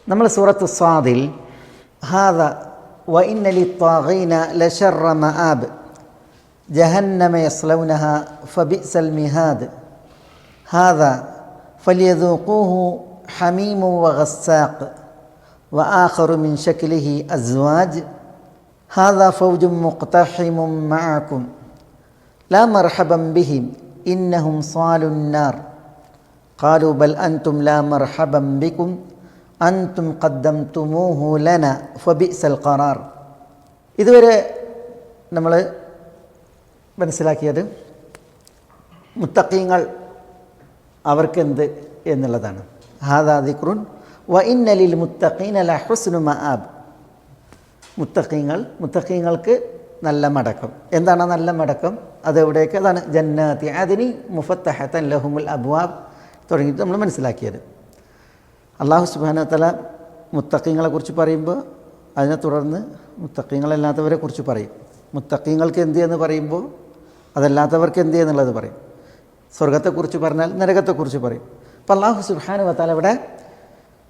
നമ്മൾ സൂറത്ത് സ്വാദിൽ ഹാദ വ ഇന്ന ലിത്വാഗീന ലശർറ മആബ് ജഹന്നമ യസ്ലൗനഹ ഫബിഅ്സൽ മിഹാദ് ഹാദ ഫലിയദൂഖൂഹു ഹമീമുൻ വഗസ്സാഖ് വആഖറു മിൻ ശക്ലിഹി അസ്വാജ് ഹാദ ഫൗജുൻ മുഖ്തഹിമുൻ മഅകും ലാ മർഹബൻ ബിഹിം ഇന്നഹും സ്വാലുൻ നാർ ഖാലൂ ബൽ അൻതും ലാ മർഹബൻ ബികും അൻതും ഖദ്ദംതുമൂഹു ലന ഫബിഅ്സൽ ഖറാർ. ഇതുവരെ നമ്മൾ മനസ്സിലാക്കിയത് മുത്തഖീങ്ങൾ അവർക്കെന്ത് എന്നുള്ളതാണ്. ഹാദാ ദിക്റുൻ വ ഇന്ന ലിൽ മുത്തഖീന ലഹുസ്നു മആബ്. മുത്തഖീങ്ങൾക്ക് നല്ല മടക്കം. എന്താണ് നല്ല മടക്കം? അതെവിടേക്ക്? അതാണ് ജന്നാതി അദ്നി മുഫത്തഹതൻ ലഹുമുൽ അബ്വാബ് തുടങ്ങിയിട്ട് നമ്മൾ മനസ്സിലാക്കിയത്. അല്ലാഹു സുബ്ഹാനഹു വ തആല മുത്തഖീങ്ങളെക്കുറിച്ച് പറയുമ്പോൾ അതിനെ തുടർന്ന് മുത്തഖീങ്ങളല്ലാത്തവരെ കുറിച്ച് പറയും. മുത്തഖീങ്ങൾക്ക് എന്ത് എന്ന് പറയുമ്പോൾ അതല്ലാത്തവർക്ക് എന്ത് എന്നുള്ളത് പറയും. സ്വർഗത്തെക്കുറിച്ച് പറഞ്ഞാൽ നരകത്തെക്കുറിച്ച് പറയും. അപ്പോൾ അല്ലാഹു സുബ്ഹാനഹു വ തആല ഇവിടെ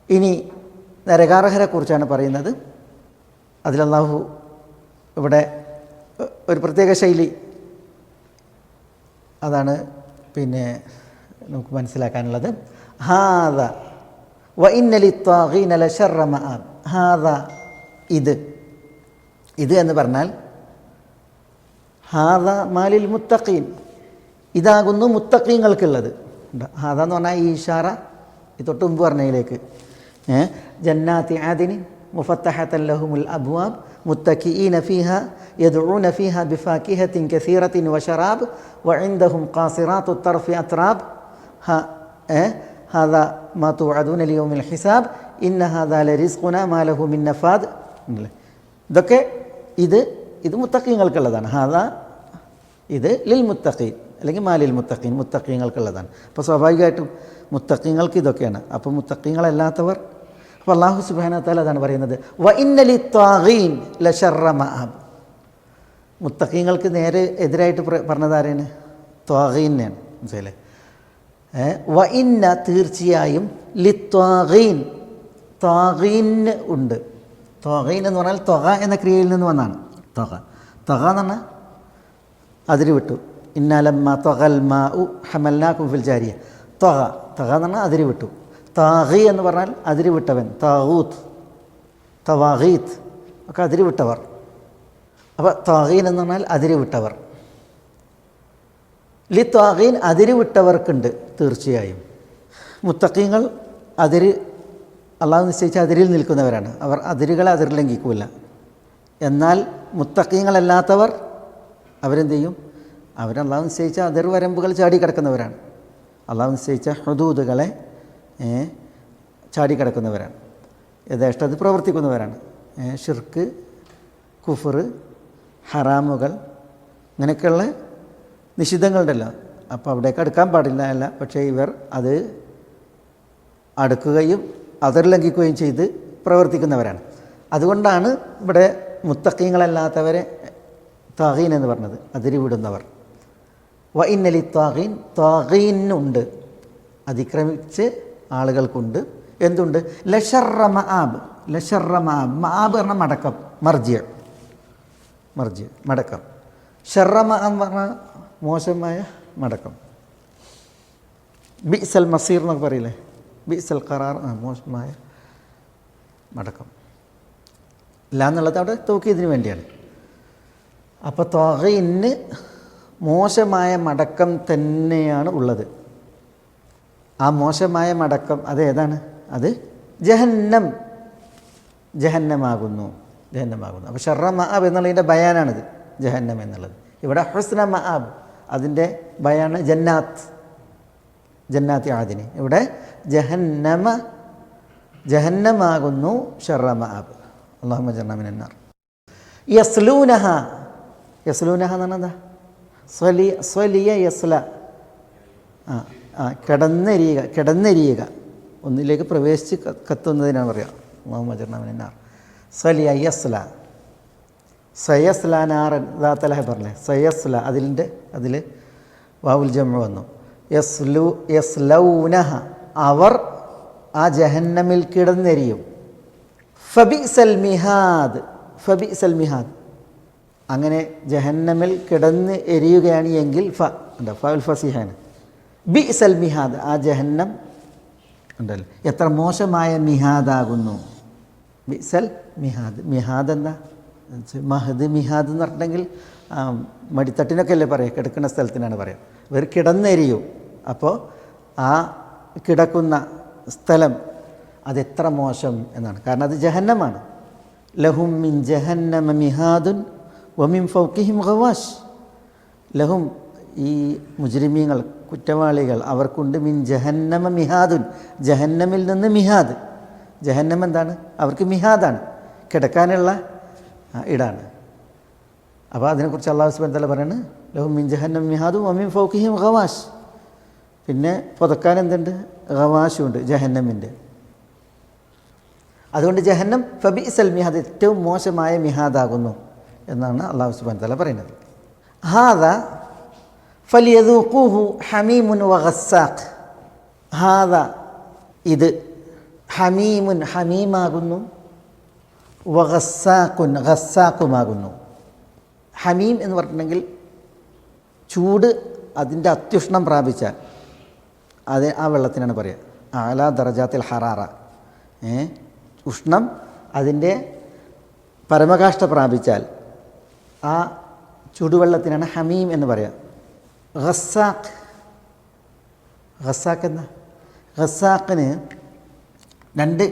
ഇനി നരകാർഹരെക്കുറിച്ചാണ് പറയുന്നത്. അതിൽ അല്ലാഹു ഇവിടെ ഒരു പ്രത്യേക ശൈലി, അതാണ് നമുക്ക് മനസ്സിലാക്കാനുള്ളത്. ഹാദ വ ഇന്ന ലിത്വാഗീന ലശർറ മആബ്. ഹാദ ഇത് എന്ന് പറഞ്ഞാൽ ഹാദ മാലിൽ മുത്തഖീൻ, ഇതാകുന്നു മുത്തഖീങ്ങൾക്കുള്ളത്. ഹാദ എന്ന് പറഞ്ഞാൽ ഈ ഇഷാറ ഈ തൊട്ട് മുമ്പ് പറഞ്ഞതിലേക്ക്. ജന്നാത്തി ആദിനി മുഫത്തഹതൻ ലഹുമുൽ അബ്വാബ് മുത്തഖിഈന ഫീഹാ യദ്ഊന ഫീഹാ ബിഫാകിഹത്തിൻ കസീറത്തിൻ വശറാബ് വഇൻദഹും ഖാസിറാത്തു തർഫി അത്രാബ് ഹാദാ മാ തുഅദൂന ലിയൗമിൽ ഹിസാബ് ഇന്ന ഹാദാ ലറിസ്ഖുനാ മാ ലഹു മിൻ നഫാദ്. ഇതൊക്കെ ഇത് മുത്തഖീങ്ങൾക്കുള്ളതാണ്. ഹാദാ ഇത് ലിൽ മുത്തഖീൻ അല്ലെങ്കിൽ മാലിൽ മുത്തഖീൻ, മുത്തഖീങ്ങൾക്കുള്ളതാണ്. അപ്പോൾ സ്വാഭാവികമായിട്ടും മുത്തഖീങ്ങൾക്ക് ഇതൊക്കെയാണ്. അപ്പോൾ മുത്തഖീങ്ങളല്ലാത്തവർ, അപ്പോൾ അല്ലാഹു സുബ്ഹാനഹു വ തആല അതാണ് പറയുന്നത്. വ ഇന്ന ലിത്വാഗീൻ ലശർറ മആബ്. മുത്തഖീങ്ങൾക്ക് നേരെ എതിരായിട്ട് പറഞ്ഞതാരാണ്? ത്വാഗീനെയാണ്. മനസ്സിലായില്ലേ? വ ഇന്ന തീർച്ചയായും ലിത്വാഗീൻ, ത്വാഗീന് ഉണ്ട്. ത്വാഗീൻ എന്ന് പറഞ്ഞാൽ ത്വഗ എന്ന ക്രിയയിൽ നിന്ന് വന്നാണ്. ത്വഗ എന്ന് പറഞ്ഞാൽ അതിര് വിട്ടു. ഇന്നാ ലമ്മാ ത്വഗൽ മാഉ ഹമൽനാകും ഫിൽ ജാരിയ. ത്വഗ എന്ന് പറഞ്ഞാൽ അതിര് വിട്ടു. താഗി എന്ന് പറഞ്ഞാൽ അതിര് വിട്ടവൻ. താഗൂത്ത്, തവാഗീത്ത് ഒക്കെ അതിര് വിട്ടവർ. അപ്പോൾ ത്വാഗീൻ എന്ന് പറഞ്ഞാൽ അതിര് വിട്ടവർ. ലിത്വാഗീൻ അതിര് വിട്ടവർക്കുണ്ട് തീർച്ചയായും. മുത്തഖീങ്ങൾ അള്ളാഹു നിശ്ചയിച്ച അതിരിൽ നിൽക്കുന്നവരാണ്. അവർ അതിരുകളെ അതിർലംഘിക്കൂല. എന്നാൽ മുത്തഖീങ്ങളല്ലാത്തവർ അവരെന്ത് ചെയ്യും? അള്ളാഹു നിശ്ചയിച്ച അതിർവരമ്പുകൾ ചാടിക്കിടക്കുന്നവരാണ്. അള്ളാഹു നിശ്ചയിച്ച ഹുദൂദുകളെ ചാടിക്കിടക്കുന്നവരാണ്. യഥേഷ്ടത് പ്രവർത്തിക്കുന്നവരാണ്. ഷിർക്ക്, കുഫർ, ഹറാമുകൾ, ഇങ്ങനെയൊക്കെയുള്ള നിഷിദ്ധങ്ങളുണ്ടല്ലോ. അപ്പോൾ അവിടേക്ക് അടുക്കാൻ പാടില്ല അല്ല. പക്ഷേ ഇവർ അത് അടുക്കുകയും അതിർലംഘിക്കുകയും ചെയ്ത് പ്രവർത്തിക്കുന്നവരാണ്. അതുകൊണ്ടാണ് ഇവിടെ മുത്തഖീങ്ങളല്ലാത്തവരെ ത്വാഗീൻ എന്ന് പറഞ്ഞത്, അതിരി വിടുന്നവർ. വ ഇന്ന ലിത്വാഗീൻ, ത്വാഗീനുണ്ട്, അതിക്രമിച്ച് ആളുകൾക്കുണ്ട്. എന്തുണ്ട്? ലശർറ മആബ്. ലശർറ മആബ്, മആബ് പറഞ്ഞാൽ മടക്കം, മർജിഅ് മടക്കം. ഷർറ മആബ് പറഞ്ഞാൽ മോശമായ മടക്കം. ബിഅ്സൽ മസീർ എന്നൊക്കെ പറയില്ലേ? ബിഅ്സൽ ഖറാർ, മോശമായ മടക്കം. ഇല്ല എന്നുള്ളത് അവിടെ തൗക്കീദിന് വേണ്ടിയാണ്. അപ്പോൾ ത്വാഗീന് മോശമായ മടക്കം തന്നെയാണ് ഉള്ളത്. ആ മോശമായ മടക്കം അതേതാണ്? അത് ജഹന്നമാകുന്നു. അപ്പോൾ ഷർറ മആബ് എന്നുള്ളതിൻ്റെ ബയാനാണിത്, ജഹന്നം എന്നുള്ളത്. ഇവിടെ ഹുസ്ന മആബ്, അതിൻ്റെ ബയാണ് ജന്നാത്തി ആദിനി. ഇവിടെ ജഹന്നമാകുന്നു ഷർറ മആബ്. അല്ലാഹുമ്മ ജഅൽനാ മിനൻ നാർ. യസ്ലൂനഹ എന്ന് പറഞ്ഞാൽ എന്താ? സ്വലിയ യസ്ല, കിടന്നെരിയുക, ഒന്നിലേക്ക് പ്രവേശിച്ച് കത്തുന്നതിനാണ് പറയുക. അല്ലാഹുമ്മ അജിർനാ മിനൻ നാർ. സ്വലിയ യസ്ല, സയസ്ല നാറൻ ദാത്ത ലഹബ് പറഞ്ഞേ. സയസ്ല അതിൽ വാവുൽ ജംഉ വന്നു. യസ്ലൗനഹ, അവർ ആ ജഹന്നമിൽ കിടന്നെരിയും. ഫബിസൽ മിഹാദ്, ഫബിസൽ മിഹാദ്. അങ്ങനെ ജഹന്നമിൽ കിടന്ന് എരിയുകയാണ് എങ്കിൽ ഫഉൽ ഫസീഹാണ്. ബിസൽ മിഹാദ്, ആ ജഹന്നം ഉണ്ടല്ലോ എത്ര മോശമായ മിഹാദാകുന്നു. ബിസൽ മിഹാദ്, മിഹാദ് എന്താ മഹദ് മിഹാദ് എന്ന് പറഞ്ഞിട്ടുണ്ടെങ്കിൽ മടിത്തട്ടിനൊക്കെ അല്ലേ പറയുക, കിടക്കുന്ന സ്ഥലത്തിനാണ് പറയുക. ഇവർ കിടന്നെരിയൂ. അപ്പോൾ ആ കിടക്കുന്ന സ്ഥലം അതെത്ര മോശം എന്നാണ്. കാരണം അത് ജഹന്നമാണ്. ലഹും മിൻ ജഹന്നമ മിഹാദുൻ വമിൻ ഫൗഖിഹിം ഗവാഷ്. ലഹും ഈ മുജ്രിമീങ്ങൾ, കുറ്റവാളികൾ, അവർക്കുണ്ട് മിൻ ജഹന്നമ മിഹാദുൻ, ജഹന്നമിൽ നിന്ന് മിഹാദ്. ജഹന്നം എന്താണ്? അവർക്ക് മിഹാദാണ്, കിടക്കാനുള്ള ഇടാണ്. അപ്പോൾ അതിനെക്കുറിച്ച് അല്ലാഹു സുബ്ഹാനഹു വ തആല പറയുന്നത് ലഹും മിൻ ജഹന്നമ മിഹാദുൻ വമിൻ ഫൗഖിഹിം ഗവാഷ്. പിന്നെ പുതക്കാൻ എന്തുണ്ട്? ഗവാഷുണ്ട് ജഹന്നമിൻ്റെ. അതുകൊണ്ട് ജഹന്നം ഫബിസൽ മിഹാദ്, ഏറ്റവും മോശമായ മിഹാദാകുന്നു എന്നാണ് അല്ലാഹു സുബ്ഹാനഹു വ തആല പറയുന്നത്. ഹാദ ഫലിയദൂഖൂഹു ഹമീമുൻ വഗസ്സാഖ്. ഹാദ, ഇത്, ഹമീമുൻ, ഹമീമാകുന്നു, വഗസ്സാഖുൻ, ഗസ്സാഖുമാകുന്നു. ഹമീം എന്ന് പറഞ്ഞിട്ടുണ്ടെങ്കിൽ ചൂട് അതിൻ്റെ അത്യുഷ്ണം പ്രാപിച്ചാൽ അത് ആ വെള്ളത്തിനാണ് പറയുക അഅ്ലാ ദറജാത്തിൽ ഹറാറ. ഉഷ്ണം അതിൻ്റെ പരമകാഷ്ഠ പ്രാപിച്ചാൽ ആ ചുടുവെള്ളത്തിനാണ് ഹമീം എന്ന് പറയുക. ഗസ്സാഖ്, ഗസ്സാഖ് എന്താ? ഗസ്സാഖിന് രണ്ട്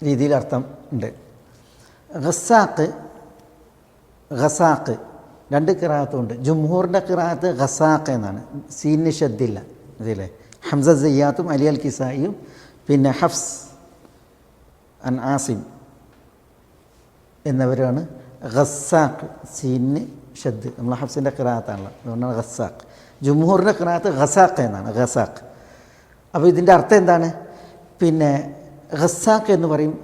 രീതിയിൽ അർത്ഥം ഉണ്ട്. ഗസ്സാഖ്, ഗസാഖ് രണ്ട് ഖിറാഅത്തുണ്ട്. ജുംഹൂറിൻ്റെ ഖിറാഅത്ത് ഗസാഖ് എന്നാണ്, സീന് ഷദ്ദില്ല ഇതിലെ. ഹംസ സയ്യാത്തും അലി അൽ കിസായിയും പിന്നെ ഹഫ്സ് അൻ ആസിം എന്നിവരാണ് ഗസാഖ്, സീന് ഷദ്. നമ്മൾ ഹഫ്സിൻ്റെ ഖിറാഅത്താണല്ലോ, അതുകൊണ്ടാണ് ഗസാഖ്. ജുംഹൂറിൻ്റെ ഖിറാഅത്ത് ഗസാഖ് എന്നാണ്, ഗസാഖ്. അപ്പോൾ ഇതിൻ്റെ അർത്ഥം എന്താണ്? പിന്നെ ഗസാഖ് എന്ന് പറയും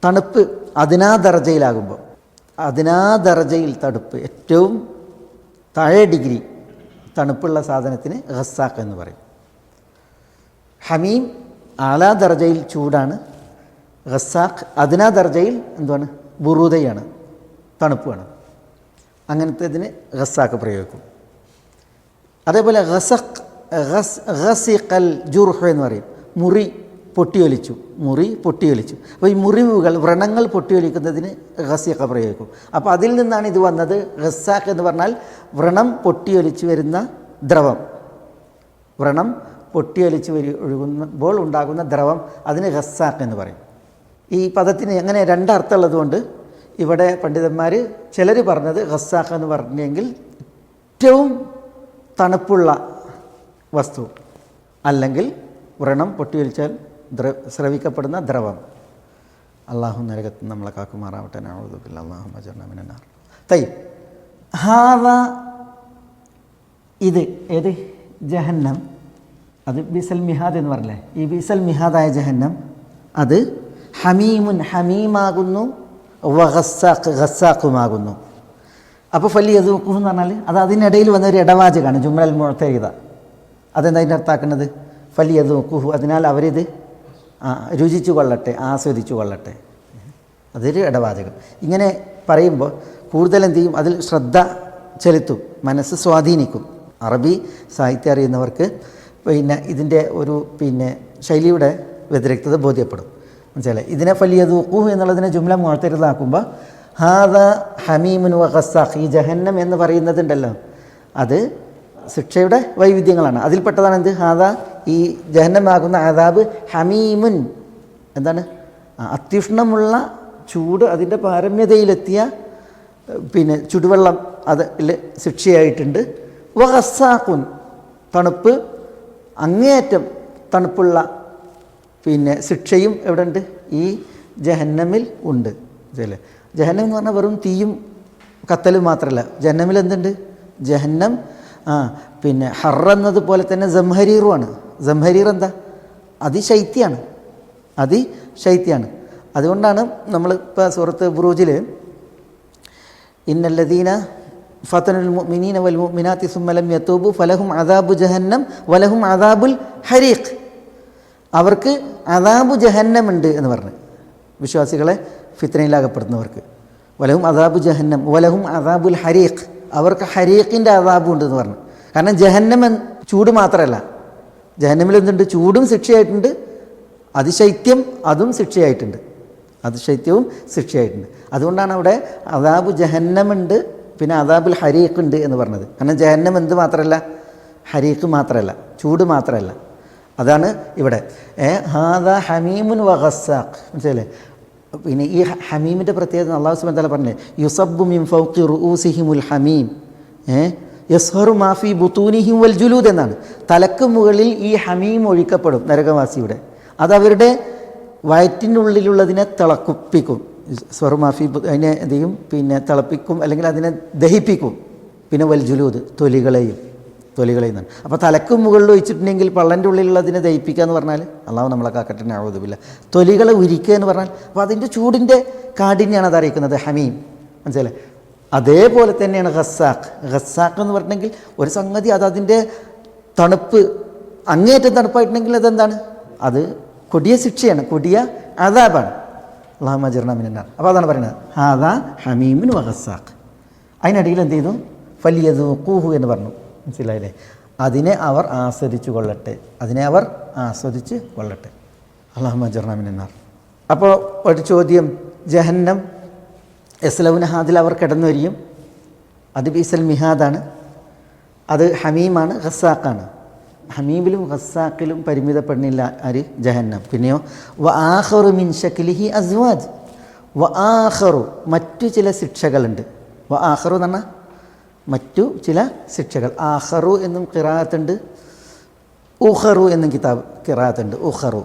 തണുപ്പ് അദ്നാ ദർജയിലാകുമ്പോൾ, അദ്നാ ദർജയിൽ തണുപ്പ്, ഏറ്റവും താഴെ ഡിഗ്രി തണുപ്പുള്ള സാധനത്തിന് ഗസ്സാഖ് എന്ന് പറയും. ഹമീം ആലാ ദർജയിൽ ചൂടാണ്, ഗസ്സാഖ് അദ്നാ ദർജയിൽ എന്താണ്? ബുറൂദയാണ്, തണുപ്പാണ്. അങ്ങനത്തെ ഇതിന് ഗസ്സാഖ് പ്രയോഗിക്കും. അതേപോലെ ഗസിഖൽ ജുർഹ് എന്ന് പറയും, മുറി പൊട്ടിയൊലിച്ചു, മുറി പൊട്ടിയൊലിച്ചു. അപ്പോൾ ഈ മുറിവുകൾ, വ്രണങ്ങൾ പൊട്ടിയൊലിക്കുന്നതിന് ഗസിഖ പ്രയോഗിക്കും. അപ്പോൾ അതിൽ നിന്നാണ് ഇത് വന്നത്. ഗസ്സാഖ് എന്ന് പറഞ്ഞാൽ വ്രണം പൊട്ടിയൊലിച്ചു വരുന്ന ദ്രവം, വ്രണം പൊട്ടിയൊലിച്ച് ഒഴുകുമ്പോൾ ഉണ്ടാകുന്ന ദ്രവം, അതിന് ഗസ്സാഖ് എന്ന് പറയും. ഈ പദത്തിന് അങ്ങനെ രണ്ടർത്ഥമുള്ളതുകൊണ്ട് ഇവിടെ പണ്ഡിതന്മാർ ചിലർ പറഞ്ഞത് ഗസ്സാഖ് എന്ന് പറഞ്ഞെങ്കിൽ ഏറ്റവും തണുപ്പുള്ള വസ്തു, അല്ലെങ്കിൽ വ്രണം പൊട്ടിയൊലിച്ചാൽ സ്രവിക്കപ്പെടുന്ന ദ്രവം. അള്ളാഹു നരകത്ത് നമ്മളെ കാക്കുമാറാവട്ടെ. നഊദു ബില്ലാഹി അല്ലാഹുമ്മ അജ്ർനാ മിനന്നാർ. തയ്യിബ്, ഹാദ, ഇത്, ഏത്? ജഹന്നം. അത് ബിസൽ മിഹാദ് എന്ന് പറഞ്ഞില്ലേ, ഈ ബിസൽ മിഹാദായ ജഹന്നം അത് ഹമീമുൻ, ഹമീമാകുന്നു, വഗസ്സാഖ്, ഗസ്സാഖുമാകുന്നു. അപ്പോൾ ഫലിയദൂഖൂഹു എന്ന് പറഞ്ഞാൽ അത് അതിനിടയിൽ വന്നൊരു ഇടവാചകമാണ്, ജുംലൽ മുഅ്തരിദ. അതെന്താ അതിൻ്റെ അർത്ഥാക്കുന്നത്? ഫലിയദൂഖൂഹു, അതിനാൽ അവരിത് രുചിച്ചു കൊള്ളട്ടെ, ആസ്വദിച്ചു കൊള്ളട്ടെ. അതൊരു ഇടവാചകം. ഇങ്ങനെ പറയുമ്പോൾ കൂടുതൽ എന്ത് ചെയ്യും? അതിൽ ശ്രദ്ധ ചെലുത്തും, മനസ്സ് സ്വാധീനിക്കും. അറബി സാഹിത്യം അറിയുന്നവർക്ക് പിന്നെ ഇതിൻ്റെ ഒരു ശൈലിയുടെ വ്യതിരിക്തത ബോധ്യപ്പെടും. മനസ്സിലായി? ഇതിനെ ഫലിയദൂഖൂഹു എന്നുള്ളതിനെ ജുംല മുഅ്തരിദാക്കുമ്പോൾ ഹാദ ഹമീമുൻ വഗസ്സാഖ്, ഈ ജഹന്നം എന്ന് പറയുന്നതുണ്ടല്ലോ, അത് ശിക്ഷയുടെ വൈവിധ്യങ്ങളാണ്. അതിൽപ്പെട്ടതാണ് എന്ത്? ഹാദ, ഈ ജഹന്നമാകുന്ന അദാബ്, ഹമീമുൻ, എന്താണ്? അത്യുഷ്ണമുള്ള ചൂട്, അതിൻ്റെ പാരമ്യതയിലെത്തിയ ചുടുവെള്ളം അതിൽ ശിക്ഷയായിട്ടുണ്ട്. വഗസ്സാഖുൻ, തണുപ്പ്, അങ്ങേയറ്റം തണുപ്പുള്ള ശിക്ഷയും എവിടെ ഉണ്ട്? ഈ ജഹന്നമിൽ ഉണ്ട്. അല്ലേ? ജഹന്നം എന്ന് പറഞ്ഞാൽ വെറും തീയും കത്തലും മാത്രമല്ല. ജഹന്നമിൽ എന്തുണ്ട്? ജഹന്നം ഹറ എന്നതുപോലെ തന്നെ ജംഹരീറുമാണ്. ജംഹരീർ എന്താ? അതിശൈത്യാണ്, അതിശൈത്യാണ്. അതുകൊണ്ടാണ് നമ്മളിപ്പോൾ സൂറത്ത് ബുറൂജിൽ ഇന്നല്ലദീന ഫതനുൽ മുഅ്മിനീന വൽ മുഅ്മിനാത്തി സുമ്മ ലം യതൂബു ഫലഹും അദാബു ജഹന്നം വലഹും അദാബുൽ ഹരീഖ്, അവർക്ക് അദാബു ജഹന്നമുണ്ട് എന്ന് പറഞ്ഞു. വിശ്വാസികളെ ഫിത്നയിലാകപ്പെടുന്നവർക്ക്. വലഹും അദാബു ജഹന്നം വലഹും അദാബുൽ ഹരീഖ്, അവർക്ക് ഹരീഖിൻ്റെ അദാബും ഉണ്ടെന്ന് പറഞ്ഞു. കാരണം ജഹന്നം ചൂട് മാത്രമല്ല, ജഹന്നമിൽ എന്തുണ്ട്? ചൂടും ശിക്ഷയായിട്ടുണ്ട്, അതിശൈത്യം അതും ശിക്ഷയായിട്ടുണ്ട്, അതിശൈത്യവും ശിക്ഷയായിട്ടുണ്ട്. അതുകൊണ്ടാണ് അവിടെ അദാബു ജഹന്നമുണ്ട്, പിന്നെ അദാബുൽ ഹരീഖ് ഉണ്ട് എന്ന് പറഞ്ഞത്. കാരണം ജഹന്നം എന്ത് മാത്രമല്ല, ഹരീഖ് മാത്രമല്ല, ചൂട് മാത്രമല്ല. അതാണ് ഇവിടെ ഹാദ ഹമീമുൻ വ ഗസ്സാഖ്. മനസ്സിലല്ലേ? പിന്നെ ഈ ഹമീമിൻ്റെ പ്രത്യേകത അല്ലാഹു സുബ്ഹാനഹു വ തആല പറഞ്ഞേ, യുസബ്ബു മിൻ ഫൗഖി റൂസിഹിമുൽ ഹമീം യസ്ഹറു മാഫി ബുത്തൂനിഹിം വൽ ജുലൂദ് എന്നാണ്. തലക്ക് മുകളിൽ ഈ ഹമീം ഒഴിക്കപ്പെടും നരകവാസിയുടെ. അതവരുടെ വയറ്റിനുള്ളിലുള്ളതിനെ തിളപ്പിക്കും. സ്വറു മാഫി അതിനെ എന്ത് ചെയ്യും? പിന്നെ തിളപ്പിക്കും, അല്ലെങ്കിൽ അതിനെ ദഹിപ്പിക്കും. പിന്നെ വൽ ജുലൂദ്, തൊലികളെയും നിന്നാണ്. അപ്പോൾ തലക്ക് മുകളിൽ ഒഴിച്ചിട്ടുണ്ടെങ്കിൽ പള്ളൻ്റെ ഉള്ളിലുള്ളതിനെ ദഹിപ്പിക്കുക എന്ന് പറഞ്ഞാൽ അള്ളാഹു നമ്മളെ കാക്കട്ടെ, നഅൂദുബില്ലാ. തൊലികളെ ഉരിക്കുക എന്ന് പറഞ്ഞാൽ അപ്പോൾ അതിൻ്റെ ചൂടിൻ്റെ കാഠിന്യമാണ് അത് അറിയിക്കുന്നത് ഹമീം. മനസ്സിലായി? അതേപോലെ തന്നെയാണ് ഗസ്സാഖ്. ഗസ്സാഖ് എന്ന് പറഞ്ഞിട്ടുണ്ടെങ്കിൽ ഒരു സംഗതി അതിൻ്റെ തണുപ്പ് അങ്ങേയറ്റം തണുപ്പായിട്ടുണ്ടെങ്കിൽ അതെന്താണ്? അത് കൊടിയ ശിക്ഷയാണ്, കൊടിയ അദാബാണ്. അല്ലാഹുമ്മ അജിർനാ മിനന്നാർ. അപ്പോൾ അതാണ് പറയുന്നത് ഹാദാ ഹമീമുൻ വ ഗസ്സാഖ്. അതിനിടയിൽ എന്ത് ചെയ്തു? ഫലിയദൂഖൂഹു എന്ന് പറഞ്ഞു. മനസ്സിലായില്ലേ? അതിനെ അവർ ആസ്വദിച്ചു കൊള്ളട്ടെ, അതിനെ അവർ ആസ്വദിച്ച് കൊള്ളട്ടെ. അല്ലാഹുമ്മ അജിർനാ മിനന്നാർ. അപ്പോൾ ഒരു ചോദ്യം, ജഹന്നം യസ്ലൗനഹാ, അതിൽ അവർ കിടന്നു വരികയും അത് ബിസൽ മിഹാദാണ്, അത് ഹമീമാണ്, ഗസ്സാഖാണ്. ഹമീമിലും ഗസ്സാഖിലും പരിമിതപ്പെടുന്നില്ല ആര്? ജഹന്നം. പിന്നെയോ വ ആഖറു മിൻ ശക്ലിഹി അസ്വാജ്, വ ആഖറു മറ്റു ചില ശിക്ഷകളുണ്ട്. വ ആഖറു എന്ന് പറഞ്ഞാൽ മറ്റു ചില ശിക്ഷകൾ. ആഖറു എന്നും ഖിറാഅത്തുണ്ട്, ഉഖറു എന്നും ഖിറാഅത്തുണ്ട്. ഉഖറു,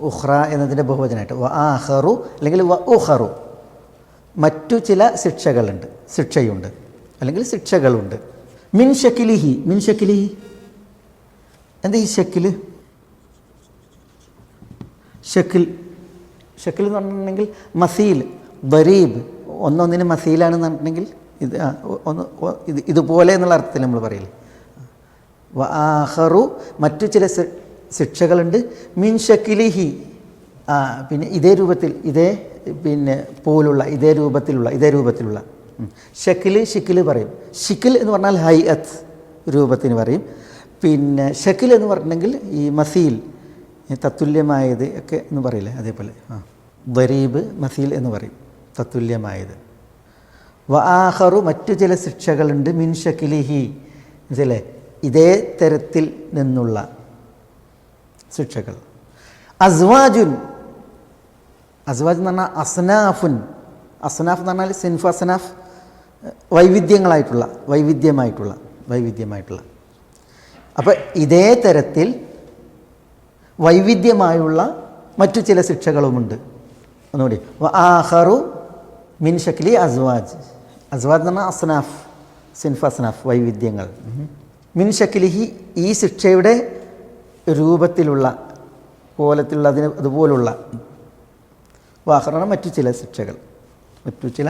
ഉഖ്റ എന്നതിൻ്റെ ബഹുവചനമായിട്ട് വ ആഖറു അല്ലെങ്കിൽ വ ഉഖറു, മറ്റു ചില ശിക്ഷകളുണ്ട്, ശിക്ഷയുണ്ട് അല്ലെങ്കിൽ ശിക്ഷകളുണ്ട്. മിൻ ശക്കിലിഹി, മിൻ ശക്കിലിഹി എന്താ ഈ ഷക്കിൽ? ഷക്കിൽ എന്ന് പറഞ്ഞിട്ടുണ്ടെങ്കിൽ മസീൽ, ബരീബ്, ഒന്നൊന്നിന് മസീലാണെന്ന് പറഞ്ഞിട്ടുണ്ടെങ്കിൽ ഇതുപോലെ എന്നുള്ള അർത്ഥത്തിൽ നമ്മൾ പറയില്ലേ. വ ആഖറു മറ്റു ചില ശിക്ഷകളുണ്ട്. മിൻ ഷക്കിലിഹി, പിന്നെ ഇതേ രൂപത്തിൽ, പിന്നെ പോലുള്ള ഇതേ രൂപത്തിലുള്ള ഷക്കിൽ ഷിക്കിൽ പറയും. ഷിക്കിൽ എന്ന് പറഞ്ഞാൽ ഹൈഅത്ത്, രൂപത്തിന് പറയും. പിന്നെ ഷക്കിൽ എന്ന് പറഞ്ഞിട്ടുണ്ടെങ്കിൽ ഈ മസീൽ, തത്തുല്യമായത് ഒക്കെ എന്ന് പറയില്ലേ, അതേപോലെ ദരീബ്, മസീൽ എന്ന് പറയും, തത്തുല്യമായത്. വ ആഖറു മറ്റു ചില ശിക്ഷകളുണ്ട്. മിൻ ഷക്കിലിഹി, മനസ്സിലെ ഇതേ തരത്തിൽ നിന്നുള്ള ശിക്ഷകൾ. അസ്വാജുൻ, അസ്വാജ് എന്ന് പറഞ്ഞാൽ അസ്നാഫുൻ. അസ്നാഫ് എന്ന് പറഞ്ഞാൽ സിൻഫ്, അസ്നാഫ് വൈവിധ്യമായിട്ടുള്ള. അപ്പോൾ ഇതേ തരത്തിൽ വൈവിധ്യമായുള്ള മറ്റു ചില ശിക്ഷകളുമുണ്ട്. ഒന്നുകൂടി, ആഖറു മിൻ ഷക്ലി അസ്വാജ്. അസ്വാജ് എന്ന് പറഞ്ഞാൽ അസ്നാഫ്, സിൻഫ് അസ്നാഫ്, വൈവിധ്യങ്ങൾ. മിൻ ഷക്ലിഹി ഈ ശിക്ഷയുടെ രൂപത്തിലുള്ള, കോലത്തിലുള്ള, അതിന് അതുപോലുള്ള. ആഖറാണ് മറ്റു ചില ശിക്ഷകൾ, മറ്റു ചില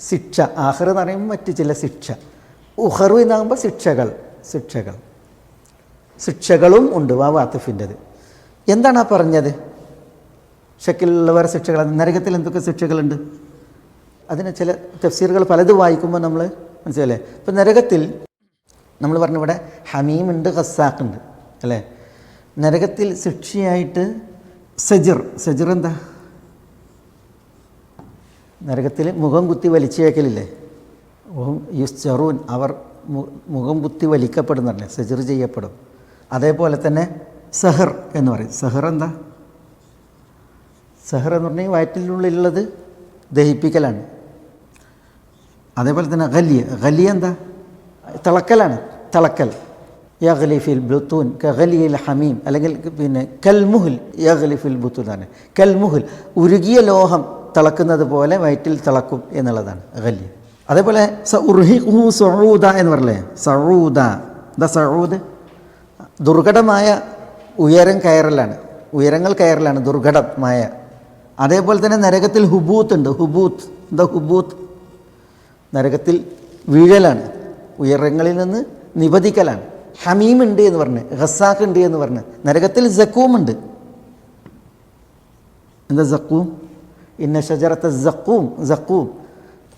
ശിക്ഷ. ആഖർ എന്ന് പറയുമ്പോൾ മറ്റു ചില ശിക്ഷ. ഉഖറു എന്നാകുമ്പോൾ ശിക്ഷകളും ഉണ്ട്. വാത്തിഫിൻ്റെത് എന്താണ് ആ പറഞ്ഞത്? ഷക്കിലുള്ള വേറെ ശിക്ഷകൾ, നരകത്തിൽ എന്തൊക്കെ ശിക്ഷകളുണ്ട്? അതിന് ചില തഫ്സീറുകൾ പലത് വായിക്കുമ്പോൾ നമ്മൾ മനസ്സിലല്ലേ. ഇപ്പം നരകത്തിൽ നമ്മൾ പറഞ്ഞു ഇവിടെ ഹമീമുണ്ട്, ഗസ്സാഖുണ്ട് അല്ലേ. നരകത്തിൽ ശിക്ഷയായിട്ട് സജിർ എന്താ? നരകത്തിൽ മുഖം കുത്തി വലിച്ചേക്കലില്ലേ, യുസ്ജറൂൻ, അവർ മുഖം കുത്തി വലിക്കപ്പെടുന്നല്ലേ, സജിർ ചെയ്യപ്പെടും. അതേപോലെ തന്നെ സഹർ എന്ന് പറയും. സഹർ എന്താ? സഹർ എന്ന് പറഞ്ഞാൽ വയറ്റിനുള്ളിലുള്ളത് ദഹിപ്പിക്കലാണ്. അതേപോലെ തന്നെ ഗലിയ എന്താ? തിളക്കലാണ്, തിളക്കൽ. യഗ്ലി ഫിൽ ബുത്തൂൻ കഗലിയിൽ ഹമീം, അല്ലെങ്കിൽ പിന്നെ കൽമുഹുൽ, യഗ്ലി ഫിൽ ബുത്തൂൻ ആണ്. കൽമുഹുൽ, ഉരുകിയ ലോഹം തിളക്കുന്നത് പോലെ വയറ്റിൽ തിളക്കും എന്നുള്ളതാണ് ഗലി. അതേപോലെ സഉർഹിഖുഹു സഊദ എന്ന് പറയല്ലേ, സഊദ. എന്താ സഊദ്? ദുർഘടമായ ഉയരങ്ങൾ കയറലാണ് ദുർഘടമായ. അതേപോലെ തന്നെ നരകത്തിൽ ഹുബൂത്ത് ഉണ്ട്. ഹുബൂത്ത് എന്താ? ഹുബൂത്ത് നരകത്തിൽ വീഴലാണ്, ഉയരങ്ങളിൽ നിന്ന് നിപതിക്കലാണ്. ഹമീം ഉണ്ട് എന്ന് പറഞ്ഞ്, ഗസ്സാഖ് ഉണ്ട് എന്ന് പറഞ്ഞ്. നരകത്തിൽ സക്കൂം ഉണ്ട്. എന്താ സക്കൂം? ഇന്ന ഷജറത്തെ സക്കൂം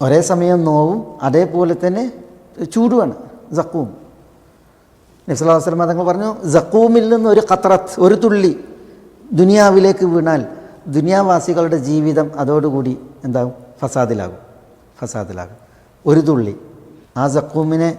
ഒരേ സമയം നോവും അതേപോലെ തന്നെ ചൂടുമാണ് സക്കൂം. നബി സല്ലല്ലാഹു അലൈഹി വസല്ലം തങ്ങൾ പറഞ്ഞു, സക്കൂമിൽ നിന്ന് ഒരു ഖത്രത്ത്, ഒരു തുള്ളി ദുനിയാവിലേക്ക് വീണാൽ ദുനിയാവാസികളുടെ ജീവിതം അതോടുകൂടി എന്താകും? ഫസാദിലാകും. ഒരു തുള്ളി. ആ സക്കൂമിനെ